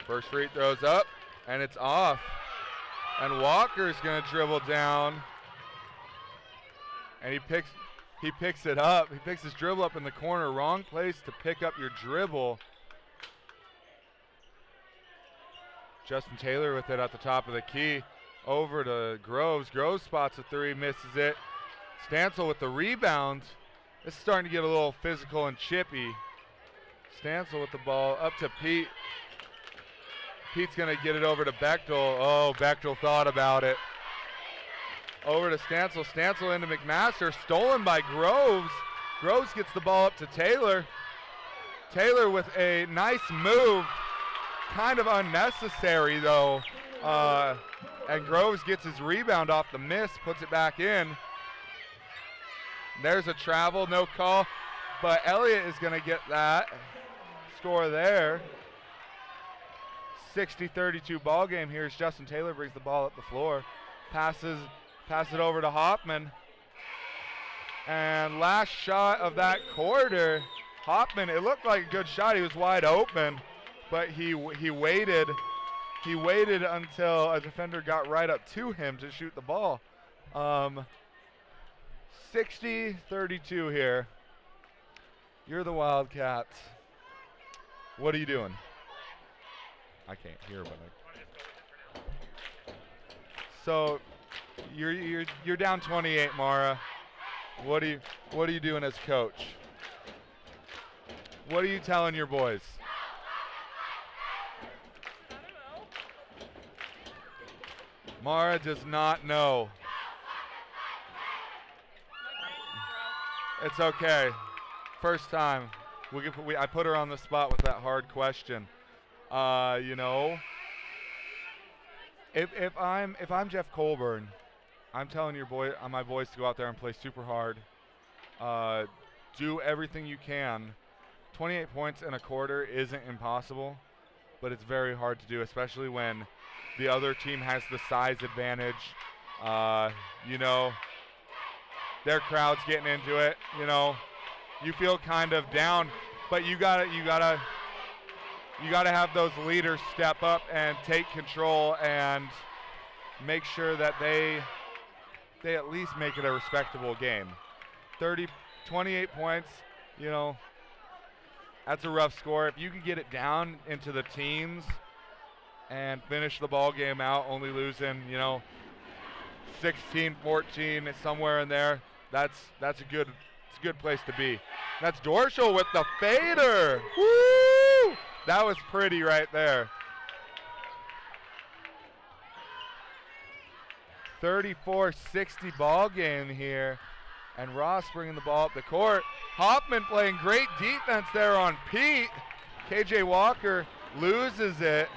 First free throw's up, and it's off. And Walker's gonna dribble down. And he picks it up. He picks his dribble up in the corner. Wrong place to pick up your dribble. Justin Taylor with it at the top of the key. Over to Groves. Groves spots a three, misses it. Stancil with the rebound. This is starting to get a little physical and chippy. Stancil with the ball up to Pete. Pete's gonna get it over to Bechtel. Oh, Bechtel thought about it. Over to Stancil. Stancil into McMaster. Stolen by Groves. Groves gets the ball up to Taylor. Taylor with a nice move. Kind of unnecessary though. And Groves gets his rebound off the miss, puts it back in. There's a travel, no call. But Elliott is going to get that score there. 60-32 ball game here as Justin Taylor brings the ball up the floor. Pass it over to Hoffman. And last shot of that quarter, Hoffman, it looked like a good shot. He was wide open, but he waited. He waited until a defender got right up to him to shoot the ball. 60-32 here. You're the Wildcats. What are you doing? I can't hear, but so you're down 28, Mara. What are you doing as coach? What are you telling your boys? Mara does not know. It's okay. First time. I put her on the spot with that hard question. You know, if I'm Jeff Colburn, I'm telling my boys to go out there and play super hard. Do everything you can. 28 points in a quarter isn't impossible, but it's very hard to do, especially when the other team has the size advantage. You know, their crowd's getting into it. You know, you feel kind of down, but you gotta have those leaders step up and take control and make sure that they at least make it a respectable game. 28 points, you know, that's a rough score. If you can get it down into the teens and finish the ball game out, only losing, you know, 16, 14, somewhere in there, that's a good place to be. That's Dorschel with the fader. Woo! That was pretty right there. 34-60 ball game here. And Ross bringing the ball up the court. Hoffman playing great defense there on Pete. KJ Walker loses it.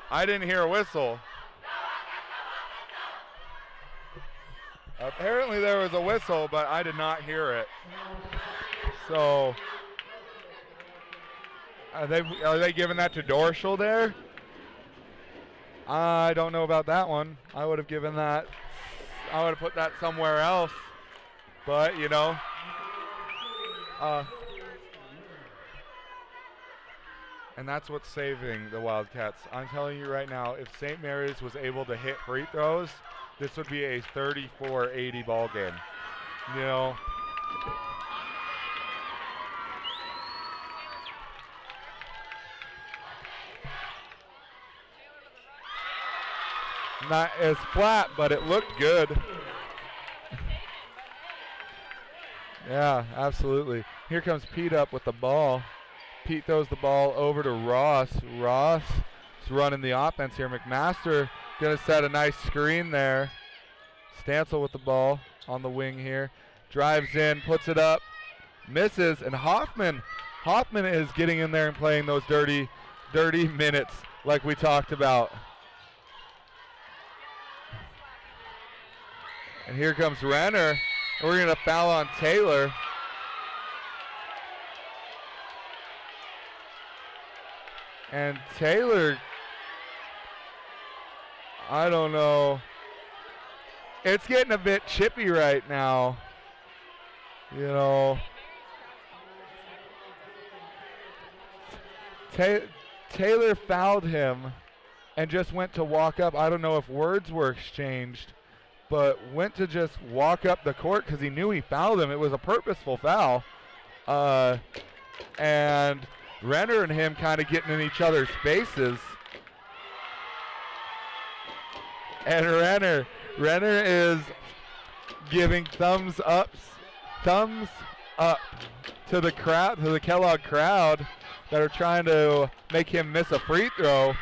I didn't hear a whistle. Apparently there was a whistle, but I did not hear it. So, are they giving that to Dorschel there? I don't know about that one. I would have put that somewhere else. But, you know, and that's what's saving the Wildcats. I'm telling you right now, if St. Mary's was able to hit free throws, this would be a 34-80 ball game. You know, not as flat, but it looked good. Yeah, absolutely. Here comes Pete up with the ball. Pete throws the ball over to Ross. Ross is running the offense here. McMaster going to set a nice screen there. Stancil with the ball on the wing here. Drives in, puts it up, misses, and Hoffman is getting in there and playing those dirty minutes like we talked about. And here comes Renner. We're going to foul on Taylor. And Taylor, I don't know. It's getting a bit chippy right now. You know. Taylor fouled him and just went to walk up. I don't know if words were exchanged, but went to just walk up the court because he knew he fouled him. It was a purposeful foul. And Renner and him kind of getting in each other's faces. And Renner is giving thumbs up to the crowd, to the Kellogg crowd that are trying to make him miss a free throw.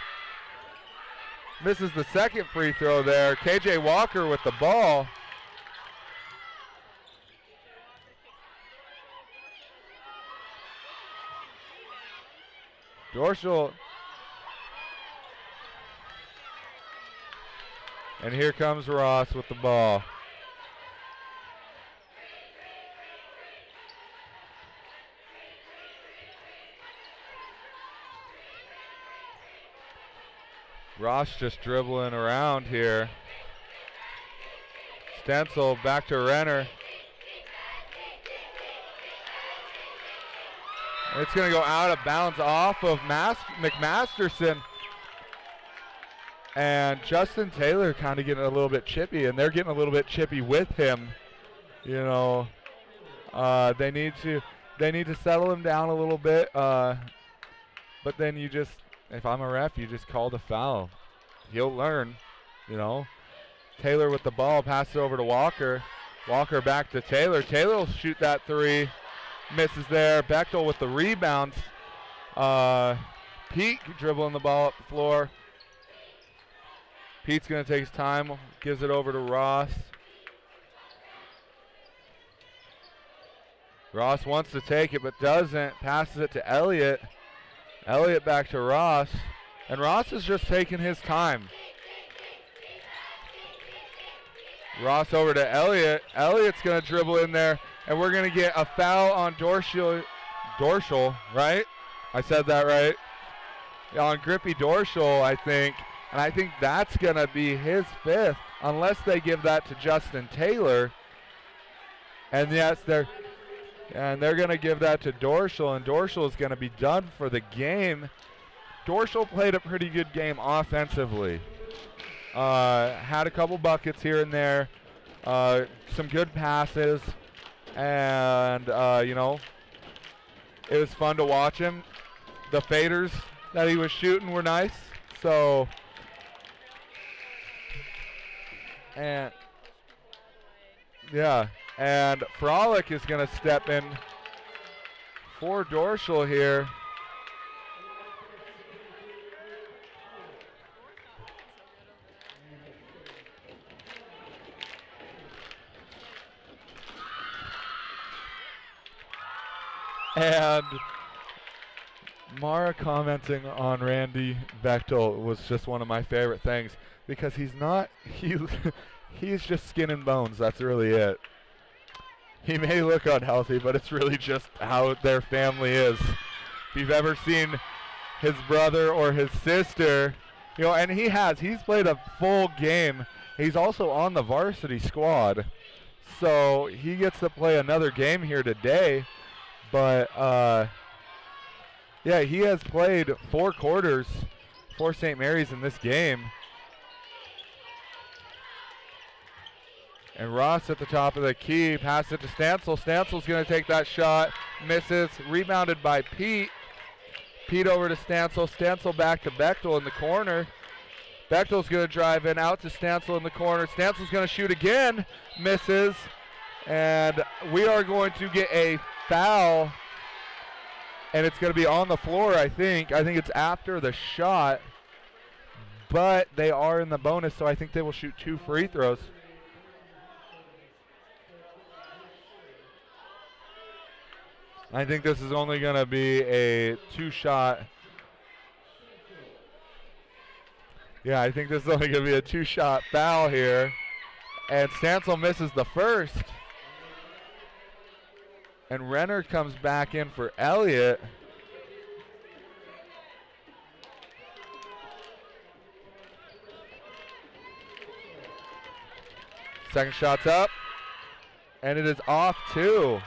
Misses the second free throw there. KJ Walker with the ball. Dorschel. And here comes Ross with the ball. Ross just dribbling around here. Stencil back to Renner. It's going to go out of bounds off of McMasterson. And Justin Taylor kind of getting a little bit chippy, and they're getting a little bit chippy with him. You know, they need to settle him down a little bit. But then you just, if I'm a ref, you just call the foul. He'll learn, you know. Taylor with the ball, pass it over to Walker. Walker back to Taylor. Taylor will shoot that three. Misses there. Bechtel with the rebounds. Pete dribbling the ball up the floor. Pete's going to take his time, gives it over to Ross. Ross wants to take it but doesn't. Passes it to Elliott. Elliott back to Ross. And Ross is just taking his time. Ross over to Elliott. Elliott's going to dribble in there. And we're going to get a foul on Dorschel, right? I said that right. On Grippy Dorschel, I think. And I think that's going to be his fifth, unless they give that to Justin Taylor. And yes, they're going to give that to Dorschel, and Dorschel is going to be done for the game. Dorschel played a pretty good game offensively. Had a couple buckets here and there, some good passes, and you know, it was fun to watch him. The faders that he was shooting were nice. So. And yeah, and Frolic is going to step in for Dorschel here. And Mara commenting on Randy Bechtel was just one of my favorite things. Because he's just skin and bones. That's really it. He may look unhealthy, but it's really just how their family is. If you've ever seen his brother or his sister, you know, and he's played a full game. He's also on the varsity squad. So he gets to play another game here today. But, yeah, he has played 4 quarters for St. Mary's in this game. And Ross at the top of the key, pass it to Stancil. Stancil's going to take that shot, misses, rebounded by Pete. Pete over to Stancil. Stancil back to Bechtel in the corner. Bechtel's going to drive in, out to Stancil in the corner. Stancil's going to shoot again, misses. And we are going to get a foul. And it's going to be on the floor, I think. I think it's after the shot. But they are in the bonus, so I think they will shoot 2 free throws. I think this is only going to be a 2-shot. Yeah, I think this is only going to be a 2-shot foul here. And Stancil misses the first. And Renner comes back in for Elliott. Second shot's up, and it is off too.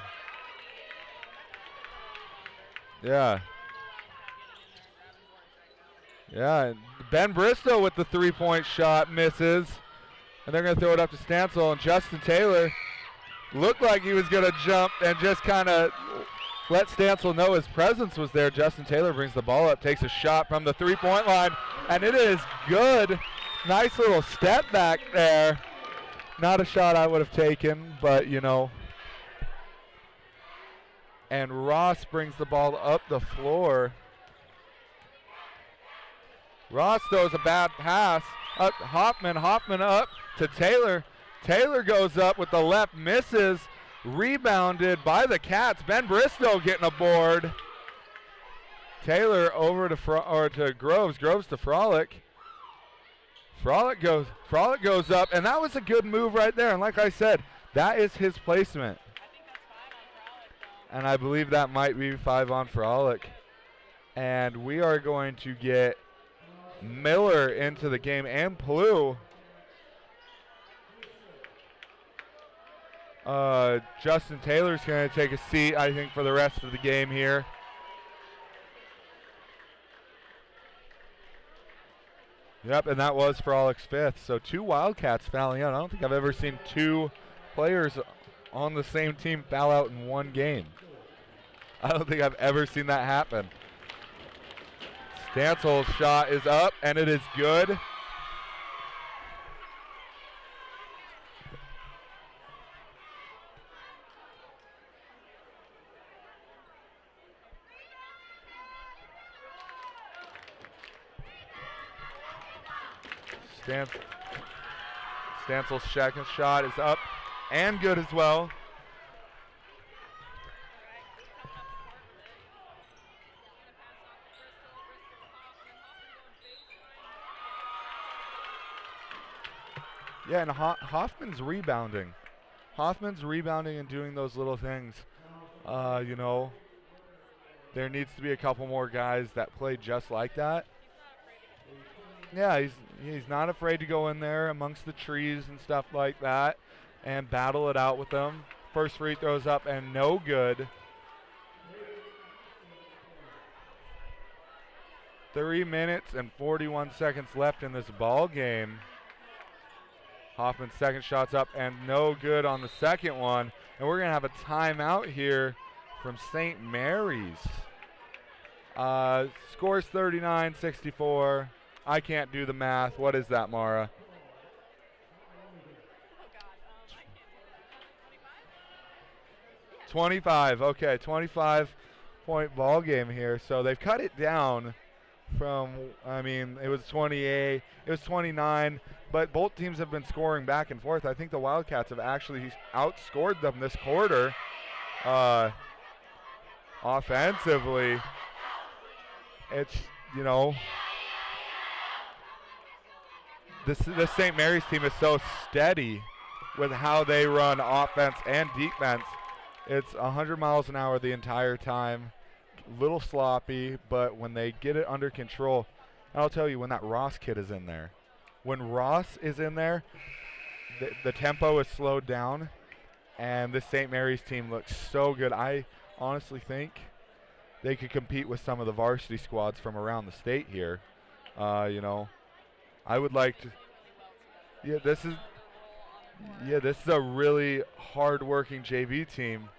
Yeah. Yeah, Ben Bristow with the three-point shot misses, and they're going to throw it up to Stancil, and Justin Taylor looked like he was going to jump and just kind of let Stancil know his presence was there. Justin Taylor brings the ball up, takes a shot from the three-point line, and it is good. Nice little step back there. Not a shot I would have taken, but you know. And Ross brings the ball up the floor. Ross throws a bad pass. Hoffman up to Taylor. Taylor goes up with the left, misses. Rebounded by the Cats. Ben Bristow getting a board. Taylor over to Groves. Groves to Frolic. Frolic goes up, and that was a good move right there. And like I said, that is his placement. And I believe that might be 5 on Frolic. And we are going to get Miller into the game and Plough. Justin Taylor's going to take a seat, I think, for the rest of the game here. Yep, and that was Frolic's 5th. So 2 Wildcats fouling out. I don't think I've ever seen 2 players on the same team foul out in one game. I don't think I've ever seen that happen. Stancil's shot is up, and it is good. Stancil's second shot is up and good as well. Yeah, and Hoffman's rebounding. Hoffman's rebounding and doing those little things. You know, there needs to be a couple more guys that play just like that. Yeah, he's not afraid to go in there amongst the trees and stuff like that and battle it out with them. First free throw's up and no good. 3 minutes and 41 seconds left in this ball game. Hoffman's second shot's up and no good on the second one. And we're going to have a timeout here from St. Mary's. Scores 39-64. I can't do the math. What is that, Mara? 25. Okay, 25-point ball game here. So they've cut it down from, I mean, it was 28, it was 29, but both teams have been scoring back and forth. I think the Wildcats have actually outscored them this quarter. Offensively, it's, you know, this St. Mary's team is so steady with how they run offense and defense. It's 100 miles an hour the entire time. Little sloppy, but when they get it under control, and I'll tell you, when that Ross kid is in there, when Ross is in there, the tempo is slowed down, and this St. Mary's team looks so good. I honestly think they could compete with some of the varsity squads from around the state here. You know, I would like to. Yeah, this is a really hard-working JV team,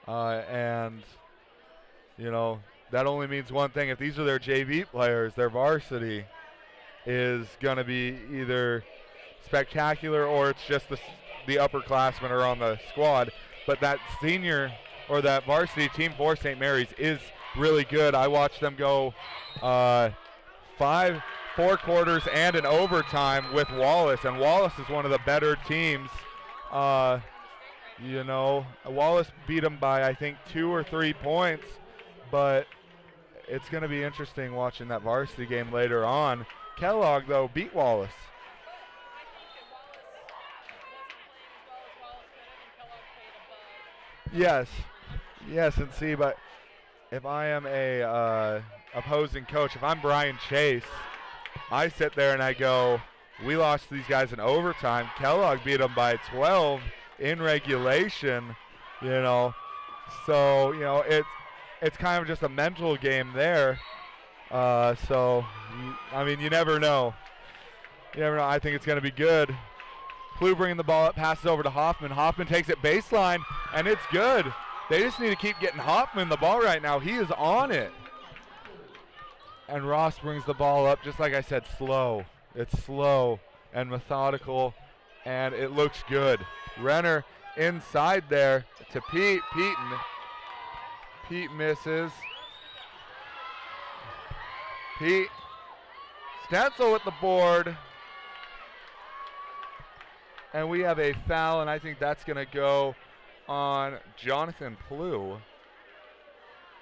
and you know that only means one thing. If these are their JV players, their varsity is going to be either spectacular or it's just the upperclassmen are on the squad. But that senior or that varsity team for St. Mary's is really good. I watched them go 4 quarters and an overtime with Wallace, and Wallace is one of the better teams. You know, Wallace beat them by, I think, 2 or 3 points, but it's going to be interesting watching that varsity game later on. Kellogg, though, beat Wallace. Yes, and see, but if I am a opposing coach, if I'm Brian Chase, I sit there and I go, we lost these guys in overtime. Kellogg beat them by 12 in regulation, you know. So, you know, it's kind of just a mental game there. So, I mean, you never know. You never know. I think it's going to be good. Plough bringing the ball up, passes over to Hoffman. Hoffman takes it baseline, and it's good. They just need to keep getting Hoffman the ball right now. He is on it. And Ross brings the ball up, just like I said, slow. It's slow and methodical, and it looks good. Renner inside there to Pete. Pete misses. Pete. Stencil with the board. And we have a foul, and I think that's going to go on Jonathan Plough.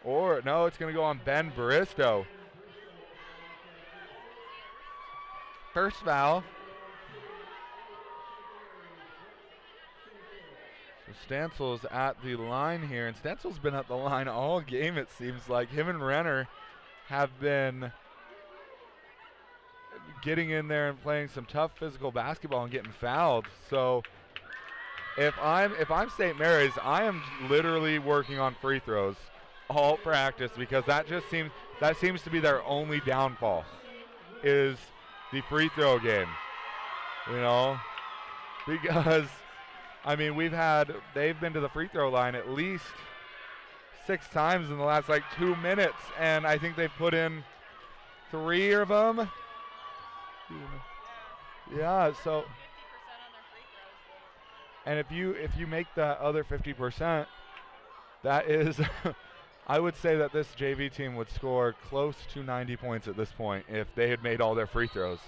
Or, no, it's going to go on Ben Baristo. First foul. So Stansel's at the line here, and Stansel's been at the line all game, it seems like. Him and Renner have been getting in there and playing some tough physical basketball and getting fouled. So if I'm St. Mary's, I am literally working on free throws all practice, because that seems to be their only downfall, is the free throw game. You know, because I mean, they've been to the free throw line at least 6 times in the last like 2 minutes, and I think they've put in 3 of them. Yeah, so and if you make that other 50%, that is I would say that this JV team would score close to 90 points at this point if they had made all their free throws.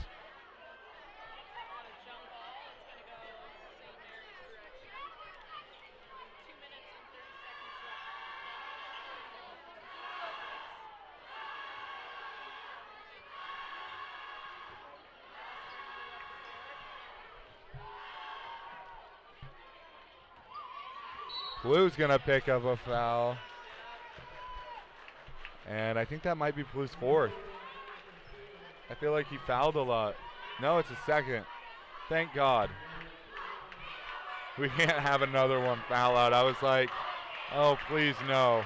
Plough's going to pick up a foul. And I think that might be Plough's 4th. I feel like he fouled a lot. No, it's a 2nd. Thank God. We can't have another one foul out. I was like, oh, please no.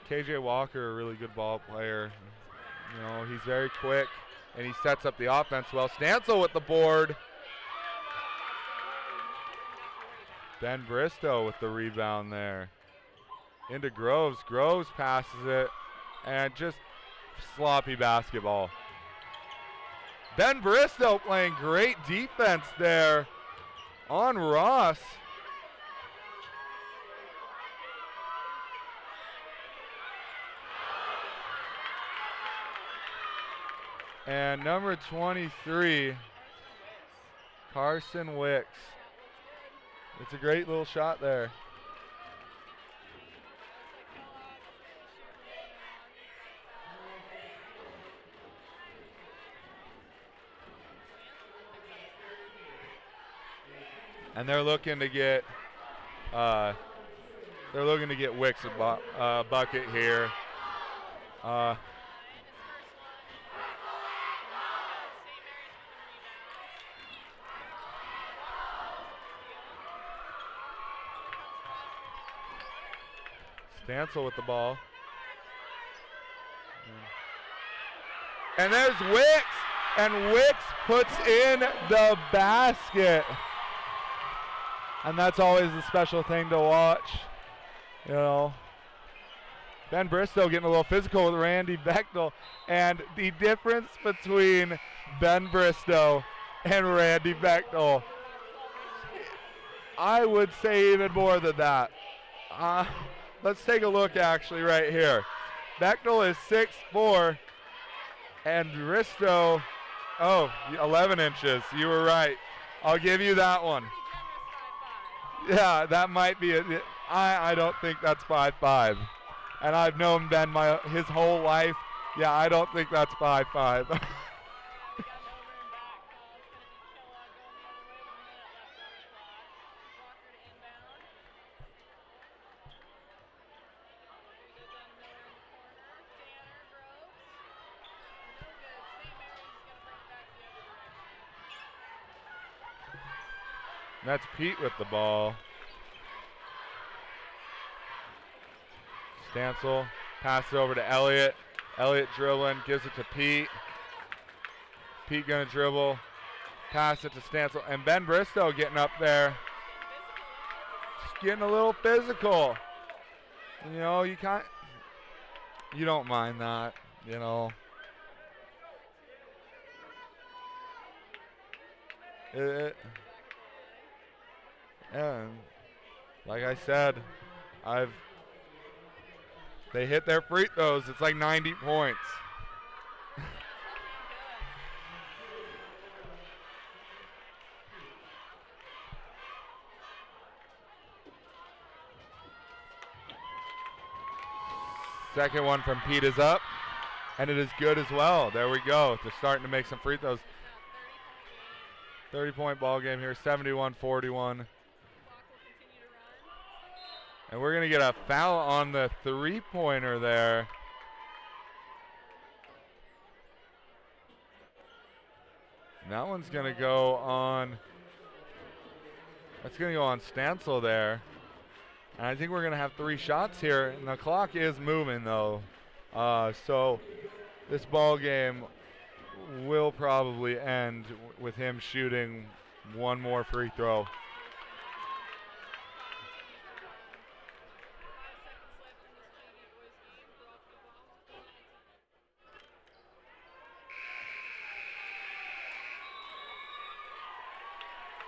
KJ Walker, a really good ball player. You know, he's very quick, and he sets up the offense well. Stancil with the board. Ben Bristow with the rebound there. Into Groves. Groves passes it, and just sloppy basketball. Ben Bristow playing great defense there on Ross. And number 23, Carson Wicks. It's a great little shot there. And they're looking to get Wicks a bucket here. Stancil with the ball. And there's Wicks, and Wicks puts in the basket. And that's always a special thing to watch. You know, Ben Bristow getting a little physical with Randy Bechtel. And the difference between Ben Bristow and Randy Bechtel, I would say even more than that. Let's take a look actually right here. Bechtel is 6'4", and Bristow, 11 inches. You were right. I'll give you that one. Yeah, that might be it. I don't think that's 5'5". And I've known Ben his whole life. Yeah, I don't think that's 5'5". That's Pete with the ball. Stancil passes over to Elliott. Elliott dribbling, gives it to Pete. Pete gonna dribble, pass it to Stancil, and Ben Bristow getting up there. Just getting a little physical. You know, you don't mind that, you know. And like I said, they hit their free throws. It's like 90 points. Second one from Pete is up, and it is good as well. There we go. They're starting to make some free throws. 30-point ball game here, 71-41. And we're going to get a foul on the three-pointer there. And that one's going to go on. That's going to go on Stancil there. And I think we're going to have 3 shots here. And the clock is moving, though. So this ball game will probably end with him shooting one more free throw.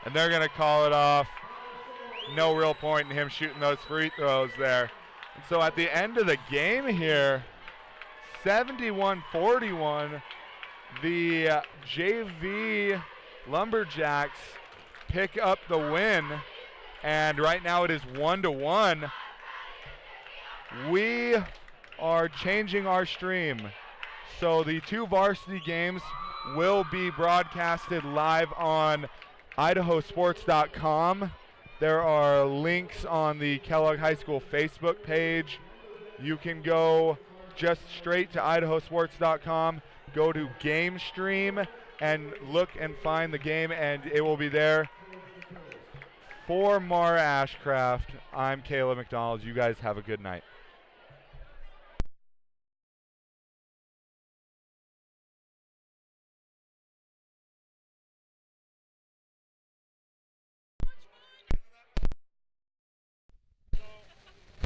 And they're going to call it off. No real point in him shooting those free throws there. And so at the end of the game here, 71-41, the JV Lumberjacks pick up the win. And right now it is 1-1. We are changing our stream. So the 2 varsity games will be broadcasted live on idahosports.com. There are links on the Kellogg High School Facebook page. You can go just straight to idahosports.com, go to Game Stream, and look and find the game, and it will be there. For Mara Ashcraft, I'm Caleb McDonald. You guys have a good night.